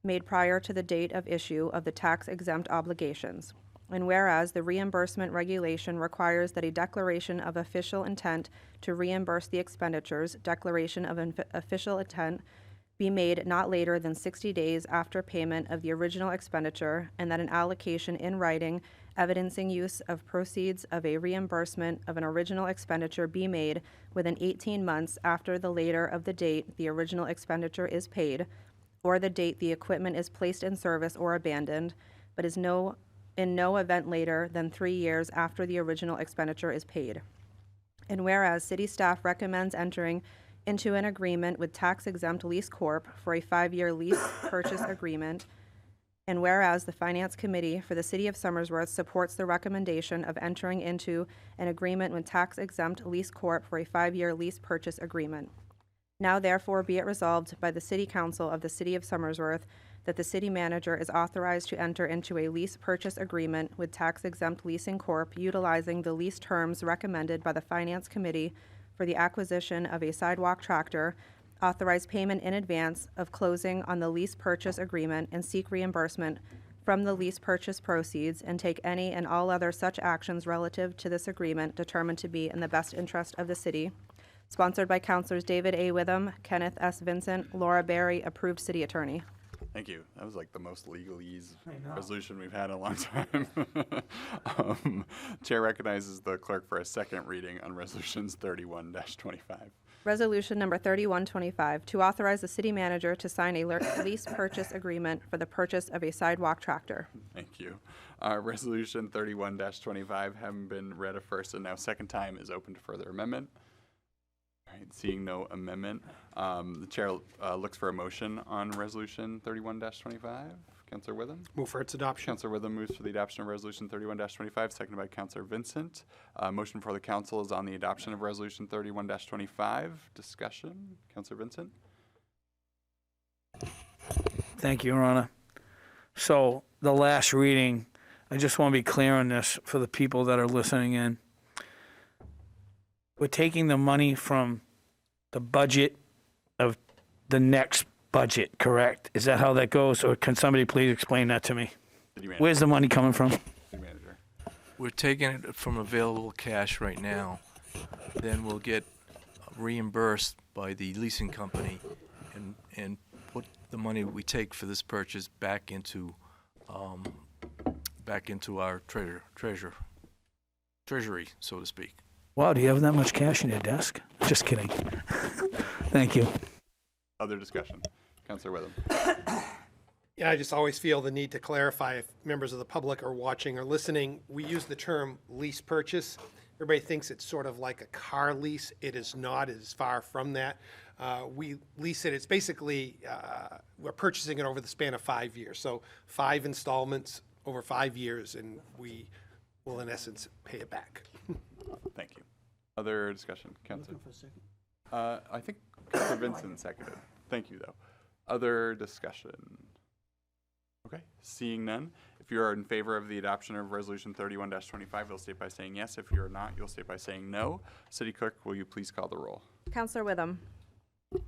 Speaker 2: made prior to the date of issue of the tax-exempt obligations. And whereas the reimbursement regulation requires that a declaration of official intent to reimburse the expenditures, declaration of official intent, be made not later than 60 days after payment of the original expenditure, and that an allocation in writing evidencing use of proceeds of a reimbursement of an original expenditure be made within 18 months after the later of the date the original expenditure is paid, or the date the equipment is placed in service or abandoned, but is in no event later than 3 years after the original expenditure is paid. And whereas city staff recommends entering into an agreement with tax-exempt Lease Corp. For a 5-year lease purchase agreement, and whereas the Finance Committee for the City of Somersworth supports the recommendation of entering into an agreement with tax-exempt Lease Corp. For a 5-year lease purchase agreement. Now therefore be it resolved by the City Council of the City of Somersworth that the city manager is authorized to enter into a lease purchase agreement with tax-exempt Leasing Corp. Utilizing the lease terms recommended by the Finance Committee for the acquisition of a sidewalk tractor, authorize payment in advance of closing on the lease purchase agreement, and seek reimbursement from the lease purchase proceeds, and take any and all other such actions relative to this agreement determined to be in the best interest of the city. Sponsored by Councilors David A. Witham, Kenneth S. Vincent, Laura Barry, approved city attorney.
Speaker 1: Thank you. That was like the most legalese resolution we've had in a long time. Chair recognizes the clerk for a second reading on resolutions 31-25.
Speaker 2: Resolution number 3125, to authorize the city manager to sign a lease purchase agreement for the purchase of a sidewalk tractor.
Speaker 1: Thank you. Resolution 31-25, having been read a first and now second time, is open to further amendment. All right, seeing no amendment, the chair looks for a motion on resolution 31-25. Councilor Witham?
Speaker 3: Move for its adoption.
Speaker 1: Councilor Witham moves for the adoption of resolution 31-25, seconded by Councilor Vincent. Motion for the council is on the adoption of resolution 31-25. Discussion. Councilor Vincent?
Speaker 4: Thank you, Your Honor. So the last reading, I just want to be clear on this for the people that are listening in. We're taking the money from the budget of the next budget, correct? Is that how that goes, or can somebody please explain that to me? Where's the money coming from?
Speaker 1: City manager.
Speaker 10: We're taking it from available cash right now. Then we'll get reimbursed by the leasing company and put the money we take for this purchase back into our treasury, so to speak.
Speaker 4: Wow, do you have that much cash in your desk? Just kidding. Thank you.
Speaker 1: Other discussion. Councilor Witham.
Speaker 3: Yeah, I just always feel the need to clarify if members of the public are watching or listening. We use the term lease purchase. Everybody thinks it's sort of like a car lease. It is not. It is far from that. We lease it. It's basically, we're purchasing it over the span of 5 years. So 5 installments over 5 years, and we will, in essence, pay it back.
Speaker 1: Thank you. Other discussion. Councilor? I think Councilor Vincent seconded. Thank you, though. Other discussion. Okay, seeing none. If you are in favor of the adoption of resolution 31-25, you'll state by saying yes. If you're not, you'll state by saying no. City Clerk, will you please call the roll?
Speaker 2: Councilor Witham.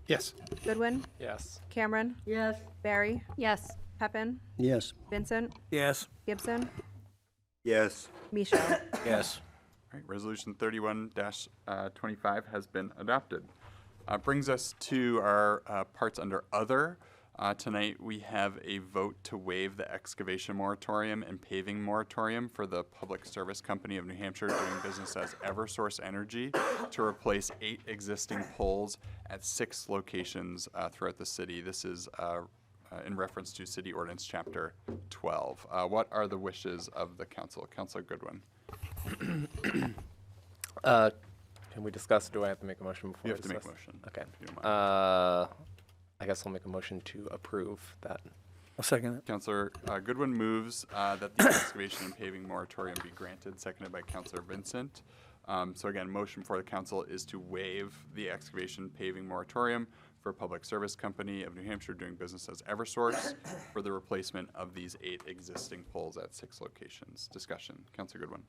Speaker 3: Yes.
Speaker 2: Goodwin.
Speaker 7: Yes.
Speaker 2: Cameron.
Speaker 11: Yes.
Speaker 2: Barry.
Speaker 9: Yes.
Speaker 2: Pepin.
Speaker 8: Yes.
Speaker 2: Vincent.
Speaker 4: Yes.
Speaker 2: Gibson.
Speaker 5: Yes.
Speaker 2: Michelle.
Speaker 6: Yes.
Speaker 1: All right, resolution 31-25 has been adopted. Brings us to our parts under other. Tonight we have a vote to waive the excavation moratorium and paving moratorium for the Public Service Company of New Hampshire doing business as Eversource Energy to replace 8 existing poles at 6 locations throughout the city. This is in reference to City Ordinance Chapter 12. What are the wishes of the council? Councilor Goodwin.
Speaker 7: Can we discuss? Do I have to make a motion before?
Speaker 1: You have to make a
Speaker 7: discuss?
Speaker 1: motion.
Speaker 7: Okay.
Speaker 1: if you don't mind.
Speaker 7: I guess I'll make a motion to approve that.
Speaker 4: I'll second it.
Speaker 1: Councilor Goodwin moves that the excavation and paving moratorium be granted, seconded by Councilor Vincent. So again, motion for the council is to waive the excavation paving moratorium for Public Service Company of New Hampshire doing business as Eversource for the replacement of these 8 existing poles at 6 locations. Discussion. Councilor Goodwin.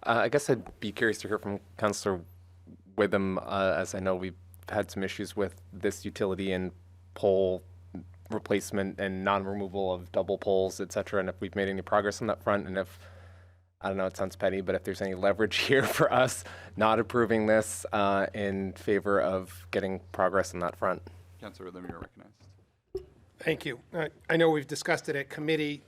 Speaker 7: I guess I'd be curious to hear from Councilor Witham, as I know we've had some issues with this utility and pole replacement and non-removal of double poles, et cetera, and if we've made any progress on that front, and if, I don't know, it sounds petty, but if there's any leverage here for us not approving this in favor of getting progress on that front.
Speaker 1: Councilor Witham, you're recognized.
Speaker 3: Thank you. I know we've discussed it at committee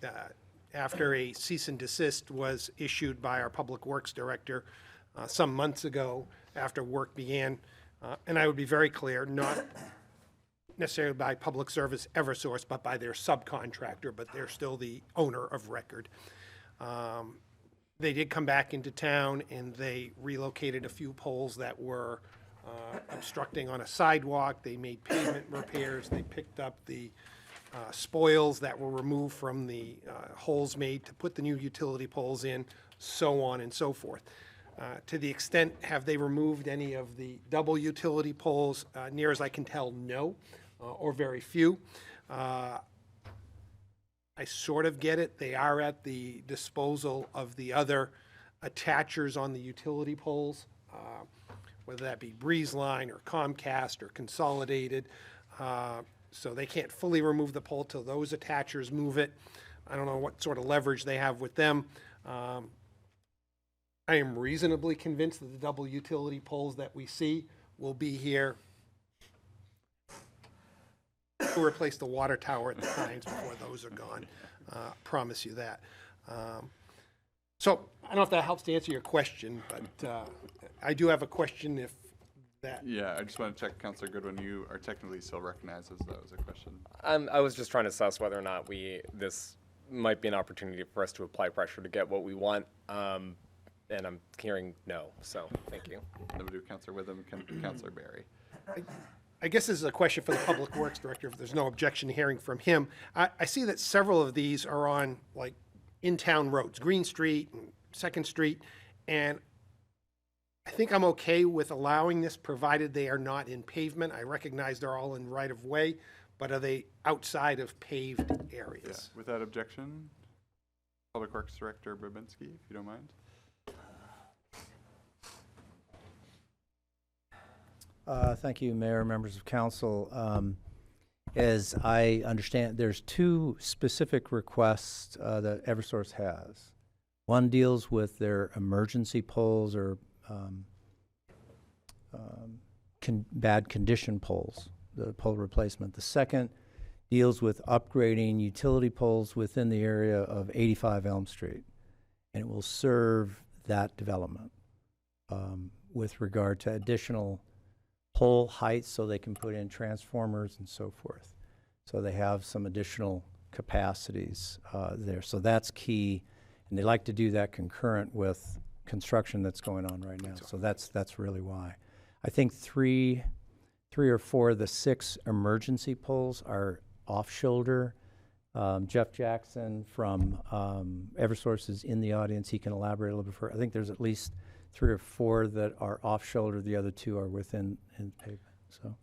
Speaker 3: after a cease and desist was issued by our Public Works Director some months ago after work began. And I would be very clear, not necessarily by Public Service Eversource, but by their subcontractor, but they're still the owner of record. They did come back into town and they relocated a few poles that were obstructing on a sidewalk. They made pavement repairs. They picked up the spoils that were removed from the holes made to put the new utility poles in, so on and so forth. To the extent, have they removed any of the double utility poles? Near as I can tell, no, or very few. I sort of get it. They are at the disposal of the other attachers on the utility poles, whether that be Breeze Line or Comcast or Consolidated. So they can't fully remove the pole till those attachers move it. I don't know what sort of leverage they have with them. I am reasonably convinced that the double utility poles that we see will be here to replace the water tower at the Pines before those are gone. Promise you that. So I don't know if that helps to answer your question, but I do have a question if that.
Speaker 1: Yeah, I just want to check, Councilor Goodwin, you are technically still recognized as that was a question.
Speaker 7: I was just trying to assess whether or not this might be an opportunity for us to apply pressure to get what we want. And I'm hearing no, so thank you.
Speaker 1: Then we'll do Councilor Witham, Councilor Barry.
Speaker 3: I guess this is a question for the Public Works Director, if there's no objection to hearing from him. I see that several of these are on, like, in-town roads, Green Street and 2nd Street, and I think I'm okay with allowing this, provided they are not in pavement. I recognize they're all in right-of-way, but are they outside of paved areas?
Speaker 1: Yeah. Without objection, Public Works Director Babinski, if you don't mind.
Speaker 12: Thank you, Mayor, members of council. As I understand, there's 2 specific requests that Eversource has. One deals with their emergency poles or bad condition poles, the pole replacement. The second deals with upgrading utility poles within the area of 85 Elm Street, and it will serve that development with regard to additional pole heights so they can put in transformers and so forth. So they have some additional capacities there. So that's key, and they like to do that concurrent with construction that's going on right now. So that's really why. I think three or four of the 6 emergency poles are off-shoulder. Jeff Jackson from Eversource is in the audience. He can elaborate a little bit further. I think there's at least 3 or 4 that are off-shoulder. The other 2 are within pavement. So,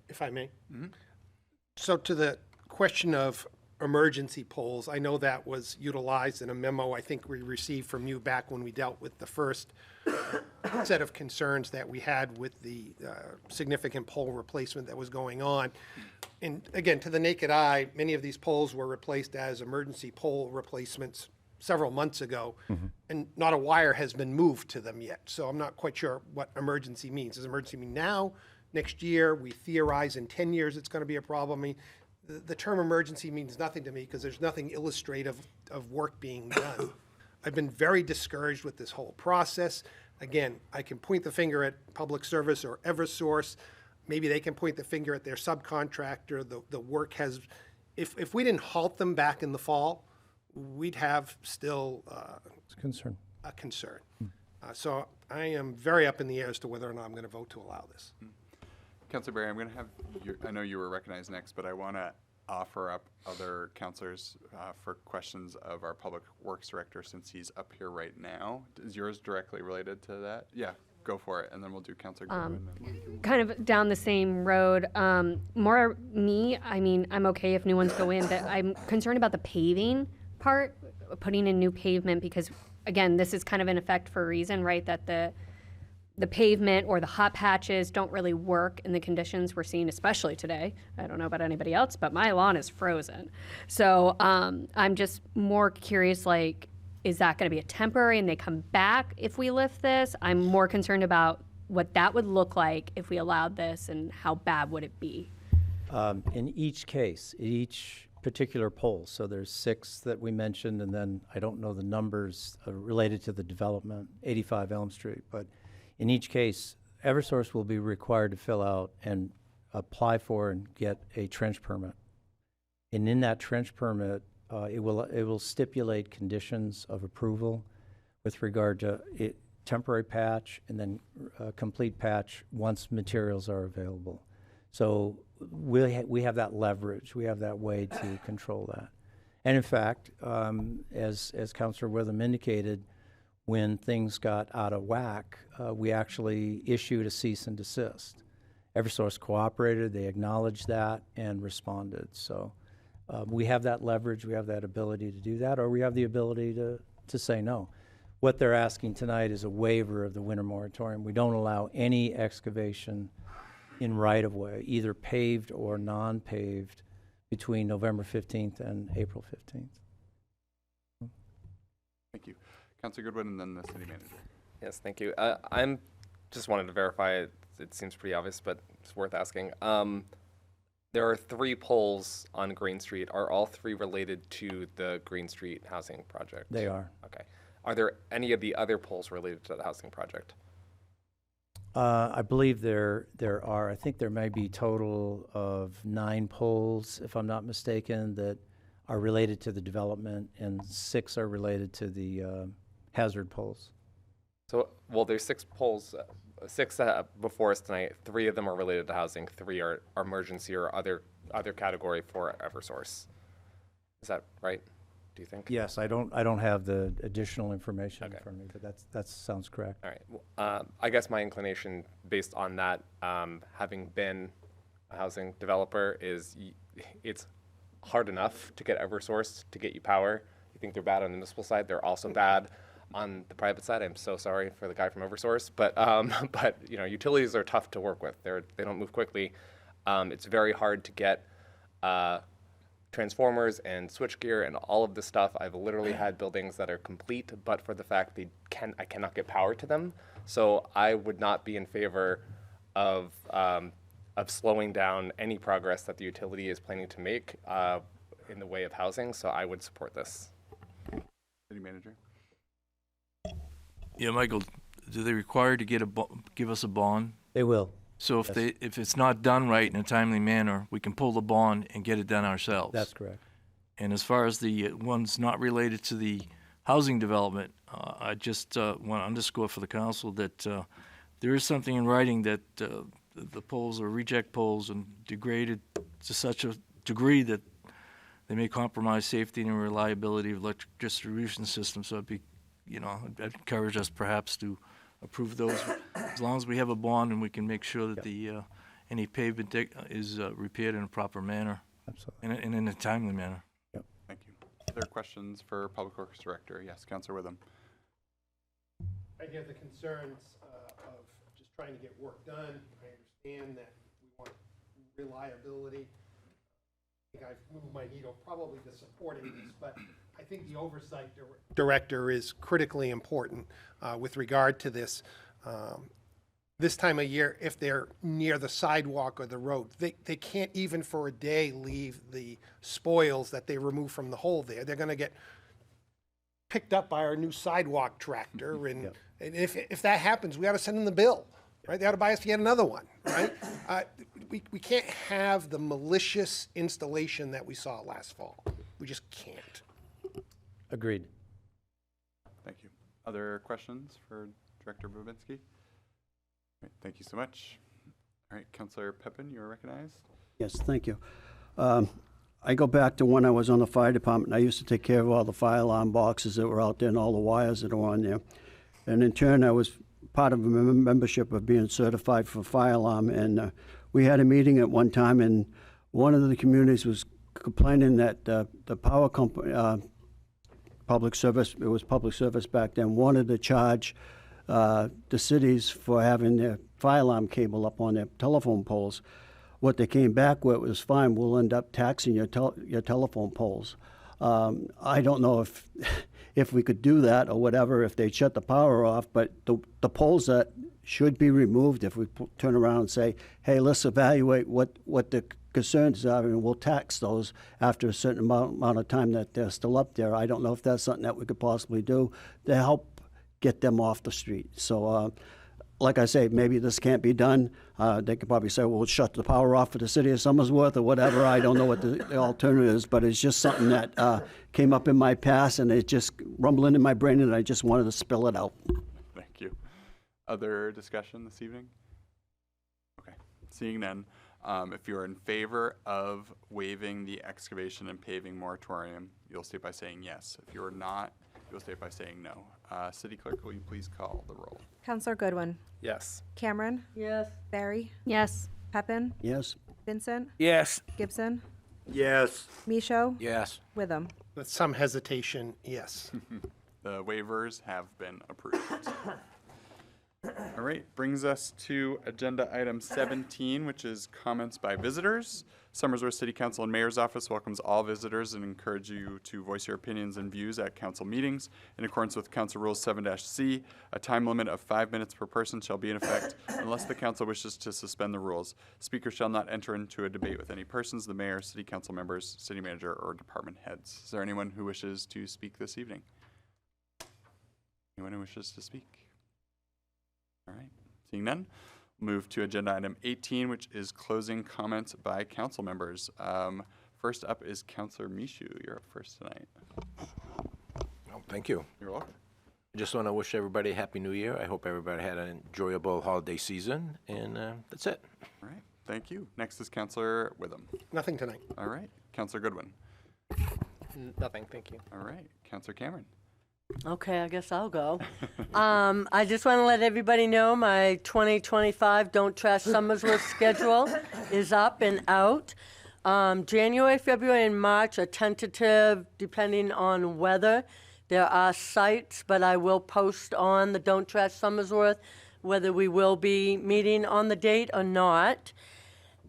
Speaker 3: if I may. Mm-hmm. So to the question of emergency poles, I know that was utilized in a memo I think we received from you back when we dealt with the first set of concerns that we had with the significant pole replacement that was going on. And again, to the naked eye, many of these poles were replaced as emergency pole replacements several months ago, and not a wire has been moved to them yet. So I'm not quite sure what emergency means. Does emergency mean now, next year? We theorize in 10 years it's going to be a problem. I mean, the term emergency means nothing to me because there's nothing illustrative of work being done. I've been very discouraged with this whole process. Again, I can point the finger at Public Service or Eversource. Maybe they can point the finger at their subcontractor. The work has, if we didn't halt them back in the fall, we'd have still
Speaker 12: it's a concern.
Speaker 3: So I am very up in the air as to whether or not I'm going to vote to allow this.
Speaker 1: Councilor Barry, I'm going to have I know you were recognized next, but I want to offer up other councilors for questions of our Public Works Director since he's up here right now. Is yours directly related to that? Yeah, go for it, and then we'll do Councilor Goodwin.
Speaker 9: Kind of down the same road. More me, I mean, I'm okay if new ones go in, but I'm concerned about the paving part, putting in new pavement, because again, this is kind of in effect for a reason, right? That the pavement or the hot patches don't really work in the conditions we're seeing, especially today. I don't know about anybody else, but my lawn is frozen. So I'm just more curious, like, is that going to be a temporary and they come back if we lift this? I'm more concerned about what that would look like if we allowed this, and how bad would it be?
Speaker 12: In each case, each particular pole, so there's 6 that we mentioned, and then I don't know the numbers related to the development, 85 Elm Street, but in each case, Eversource will be required to fill out and apply for and get a trench permit. And in that trench permit, it will stipulate conditions of approval with regard to temporary patch and then complete patch once materials are available. So we have that leverage. We have that way to control that. And in fact, as Councilor Witham indicated, when things got out of whack, we actually issued a cease and desist. Eversource cooperated, they acknowledged that and responded. So we have that leverage, we have that ability to do that, or we have the ability to say no. What they're asking tonight is a waiver of the winter moratorium. We don't allow any excavation in right-of-way, either paved or non-paved, between November 15th and April 15th.
Speaker 1: Thank you. Councilor Goodwin, and then the city manager.
Speaker 7: Yes, thank you. I'm just wanted to verify, it seems pretty obvious, but it's worth asking. There are 3 poles on Green Street. Are all 3 related to the Green Street housing project?
Speaker 12: They are.
Speaker 7: Okay. Are there any of the other poles related to the housing project?
Speaker 12: I believe there are. I think there may be a total of 9 poles, if I'm not mistaken, that are related to the development, and 6 are related to the hazard poles.
Speaker 7: So, well, there's 6 poles, 6 before us tonight. 3 of them are related to housing. 3 are emergency or other category for Eversource. Is that right? Do you think?
Speaker 12: Yes, I don't have the additional information in front of me, but that sounds correct.
Speaker 7: All right. Well, I guess my inclination, based on that, having been a housing developer, is it's hard enough to get Eversource to get you power. You think they're bad on the municipal side? They're also bad on the private side. I'm so sorry for the guy from Eversource, but you know, utilities are tough to work with. They don't move quickly. It's very hard to get transformers and switchgear and all of this stuff. I've literally had buildings that are complete, but for the fact I cannot get power to them. So I would not be in favor of slowing down any progress that the utility is planning to make in the way of housing. So I would support this.
Speaker 1: City manager.
Speaker 10: Yeah, Michael, do they require to give us a bond?
Speaker 12: They will.
Speaker 10: So if it's not done right in a timely manner, we can pull the bond and get it done ourselves.
Speaker 12: That's correct.
Speaker 10: And as far as the ones not related to the housing development, I just want to underscore for the council that there is something in writing that the poles are reject poles and degraded to such a degree that they may compromise safety and reliability of electric distribution systems. So I'd encourage us perhaps to approve those as long as we have a bond and we can make sure that any pavement is repaired in a proper manner.
Speaker 12: Absolutely.
Speaker 10: And in a timely manner.
Speaker 1: Thank you. Are there questions for Public Works Director? Yes, Councilor Witham.
Speaker 3: I hear the concerns of just trying to get work done. I understand that we want reliability. I think I've moved my needle probably to supporting this, but I think the oversight director is critically important with regard to this. This time of year, if they're near the sidewalk or the road, they can't even for a day leave the spoils that they remove from the hole there. They're going to get picked up by our new sidewalk tractor, and if that happens, we ought to send them the bill, right? They ought to buy us yet another one, right? We can't have the malicious installation that we saw last fall. We just can't.
Speaker 12: Agreed.
Speaker 1: Thank you. Other questions for Director Babinski? Right, thank you so much. All right, Councilor Pepin, you are recognized.
Speaker 8: Yes, thank you. I go back to when I was on the fire department. I used to take care of all the fire alarm boxes that were out there and all the wires that were on there. And in turn, I was part of a membership of being certified for fire alarm, and we had a meeting at one time, and one of the communities was complaining that the power company, public service, it was public service back then, wanted to charge the cities for having their fire alarm cable up on their telephone poles. What they came back with was, fine, we'll end up taxing your telephone poles. I don't know if we could do that or whatever, if they shut the power off, but the poles that should be removed, if we turn around and say, hey, let's evaluate what the concerns are, and we'll tax those after a certain amount of time that they're still up there. I don't know if that's something that we could possibly do to help get them off the street. So, like I say, maybe this can't be done. They could probably say, well, we'll shut the power off for the city of Somersworth or whatever. I don't know what the alternative is, but it's just something that came up in my past, and it's just rumbling in my brain, and I just wanted to spill it out.
Speaker 1: Thank you. Other discussion this evening? Okay, seeing none. If you're in favor of waiving the excavation and paving moratorium, you'll state by saying yes. If you're not, you'll state by saying no. City Clerk, will you please call the roll?
Speaker 2: Counselor Goodwin.
Speaker 7: Yes.
Speaker 2: Cameron.
Speaker 11: Yes.
Speaker 2: Barry.
Speaker 9: Yes.
Speaker 2: Pepin.
Speaker 8: Yes?
Speaker 2: Vincent.
Speaker 4: Yes.
Speaker 2: Gibson.
Speaker 5: Yes.
Speaker 2: Micho.
Speaker 6: Yes.
Speaker 2: Witham.
Speaker 3: With some hesitation, yes.
Speaker 1: The waivers have been approved. All right, brings us to agenda item 17, which is comments by visitors. Somersworth City Council and Mayor's Office welcomes all visitors and encourage you to voice your opinions and views at council meetings. In accordance with Council Rules 7-C, a time limit of 5 minutes per person shall be in effect unless the council wishes to suspend the rules. Speakers shall not enter into a debate with any persons, the mayor, city council members, city manager, or department heads. Is there anyone who wishes to speak this evening? Anyone who wishes to speak? All right, seeing none, move to agenda item 18, which is closing comments by council members. First up is Councilor Michu. You're up first tonight.
Speaker 6: Well, thank you.
Speaker 1: You're welcome.
Speaker 6: I just want to wish everybody a Happy New Year. I hope everybody had an enjoyable holiday season, and that's it.
Speaker 1: All right, thank you. Next is Councilor Witham.
Speaker 3: Nothing tonight.
Speaker 1: All right, Councilor Goodwin.
Speaker 7: Nothing, thank you.
Speaker 1: All right, Councilor Cameron.
Speaker 11: Okay, I guess I'll go. I just want to let everybody know my 2025 Don't Trash Somersworth schedule is up and out. January, February, and March are tentative, depending on weather. There are sites, but I will post on the Don't Trash Somersworth whether we will be meeting on the date or not.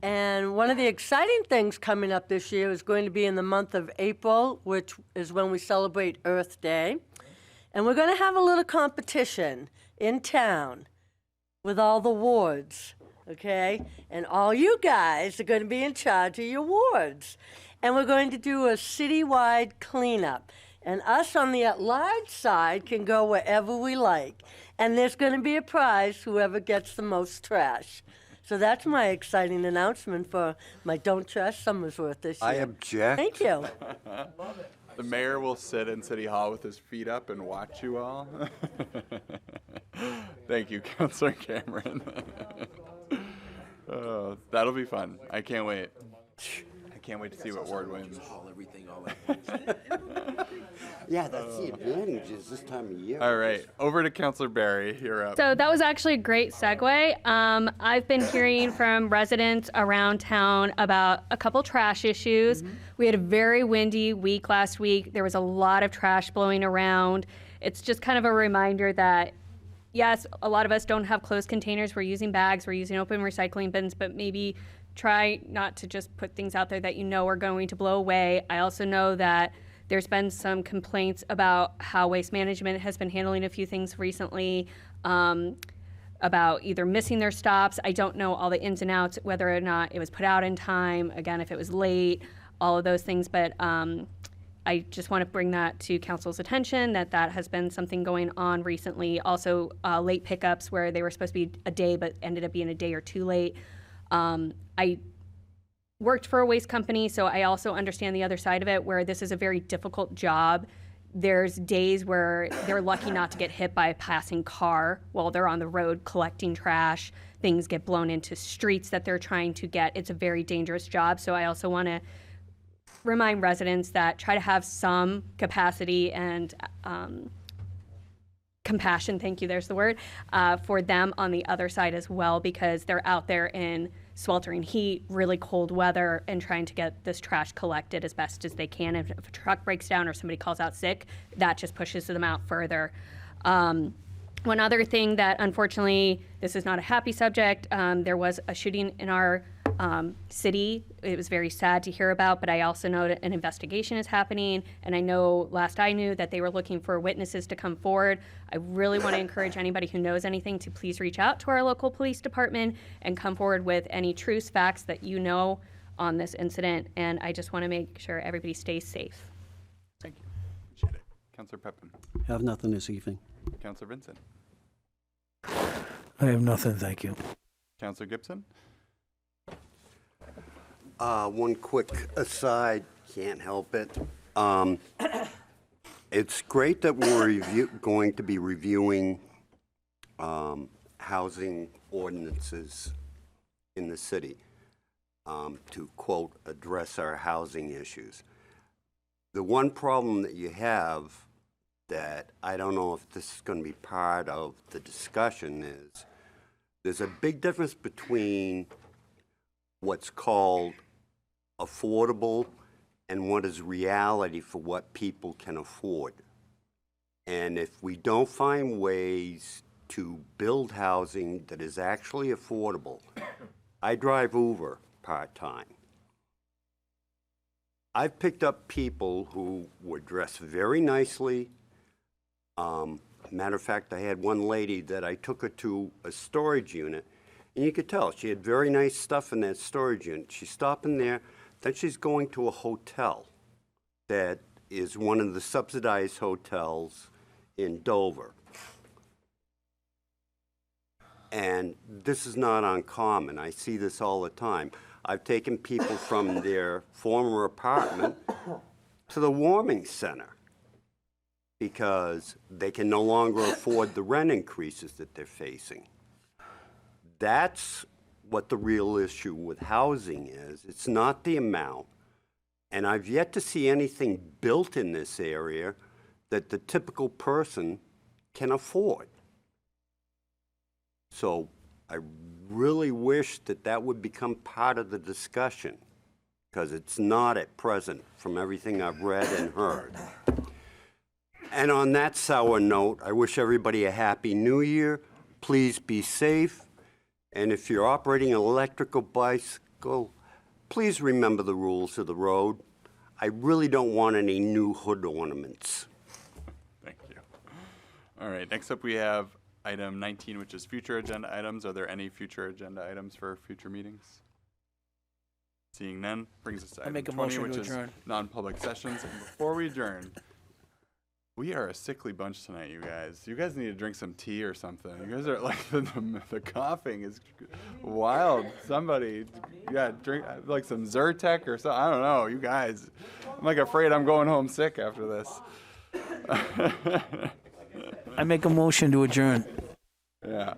Speaker 11: And one of the exciting things coming up this year is going to be in the month of April, which is when we celebrate Earth Day. And we're going to have a little competition in town with all the wards, okay? And all you guys are going to be in charge of your wards. And we're going to do a citywide cleanup. And us on the at-large side can go wherever we like. And there's going to be a prize, whoever gets the most trash. So that's my exciting announcement for my Don't Trash Somersworth this year.
Speaker 5: I object.
Speaker 11: Thank you.
Speaker 1: The mayor will sit in City Hall with his feet up and watch you all. Thank you, Councilor Cameron. That'll be fun. I can't wait. I can't wait to see what ward wins.
Speaker 5: Yeah, that's the advantage is this time of year.
Speaker 1: All right, over to Councilor Barry. You're up.
Speaker 9: So that was actually a great segue. I've been hearing from residents around town about a couple trash issues. We had a very windy week last week. There was a lot of trash blowing around. It's just kind of a reminder that, yes, a lot of us don't have closed containers. We're using bags, we're using open recycling bins, but maybe try not to just put things out there that you know are going to blow away. I also know that there's been some complaints about how Waste Management has been handling a few things recently, about either missing their stops. I don't know all the ins and outs, whether or not it was put out in time, again, if it was late, all of those things. But I just want to bring that to council's attention, that has been something going on recently. Also, late pickups where they were supposed to be a day but ended up being a day or two late. I worked for a waste company, so I also understand the other side of it, where this is a very difficult job. There's days where they're lucky not to get hit by a passing car while they're on the road collecting trash. Things get blown into streets that they're trying to get. It's a very dangerous job, so I also want to remind residents that try to have some capacity and compassion, thank you, there's the word, for them on the other side as well, because they're out there in sweltering heat, really cold weather, and trying to get this trash collected as best as they can. If a truck breaks down or somebody calls out sick, that just pushes them out further. One other thing that, unfortunately, this is not a happy subject, there was a shooting in our city. It was very sad to hear about, but I also know that an investigation is happening, and I know last I knew that they were looking for witnesses to come forward. I really want to encourage anybody who knows anything to please reach out to our local police department and come forward with any truths, facts that you know on this incident, and I just want to make sure everybody stays safe.
Speaker 1: Thank you. Appreciate it. Councillor Pepin.
Speaker 8: Have nothing this evening.
Speaker 1: Councillor Vincent.
Speaker 4: I have nothing, thank you.
Speaker 1: Councillor Gibson.
Speaker 5: One quick aside, can't help it. It's great that we're going to be reviewing housing ordinances in the city to, quote, address our housing issues. The one problem that you have that I don't know if this is going to be part of the discussion is there's a big difference between what's called affordable and what is reality for what people can afford. And if we don't find ways to build housing that is actually affordable, I drive Uber part-time. I've picked up people who were dressed very nicely. Matter of fact, I had one lady that I took her to a storage unit, and you could tell she had very nice stuff in that storage unit. She's stopping there, then she's going to a hotel that is one of the subsidized hotels in Dover. And this is not uncommon. I see this all the time. I've taken people from their former apartment to the warming center because they can no longer afford the rent increases that they're facing. That's what the real issue with housing is. It's not the amount. And I've yet to see anything built in this area that the typical person can afford. So I really wish that that would become part of the discussion, because it's not at present from everything I've read and heard. And on that sour note, I wish everybody a happy new year. Please be safe. And if you're operating an electrical bicycle, please remember the rules of the road. I really don't want any new hood ornaments.
Speaker 1: Thank you. All right, next up we have item 19, which is future agenda items. Are there any future agenda items for future meetings? Seeing none, brings us to item
Speaker 4: make a
Speaker 1: 20,
Speaker 4: motion
Speaker 1: which
Speaker 4: to
Speaker 1: is
Speaker 4: adjourn.
Speaker 1: non-public sessions. And before we adjourn, we are a sickly bunch tonight, you guys. You guys need to drink some tea or something. You guys are like, the coughing is wild. Somebody, yeah, drink like some Zyrtec or something. I don't know, you guys. I'm like afraid I'm going home sick after this.
Speaker 4: I make a motion to adjourn.
Speaker 1: Yeah.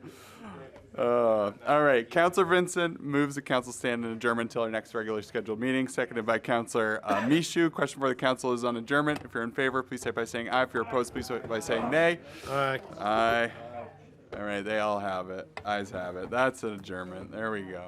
Speaker 1: All right. Councillor Vincent moves the council stand in adjournment until our next regularly scheduled meeting. Seconded by Councillor Mishu. Question for the council is on adjournment. If you're in favor, please say by saying aye. If you're opposed, please say by saying nay.
Speaker 3: Aye.
Speaker 1: Aye. All right. They all have it. Ayes have it. That's an adjournment. There we go.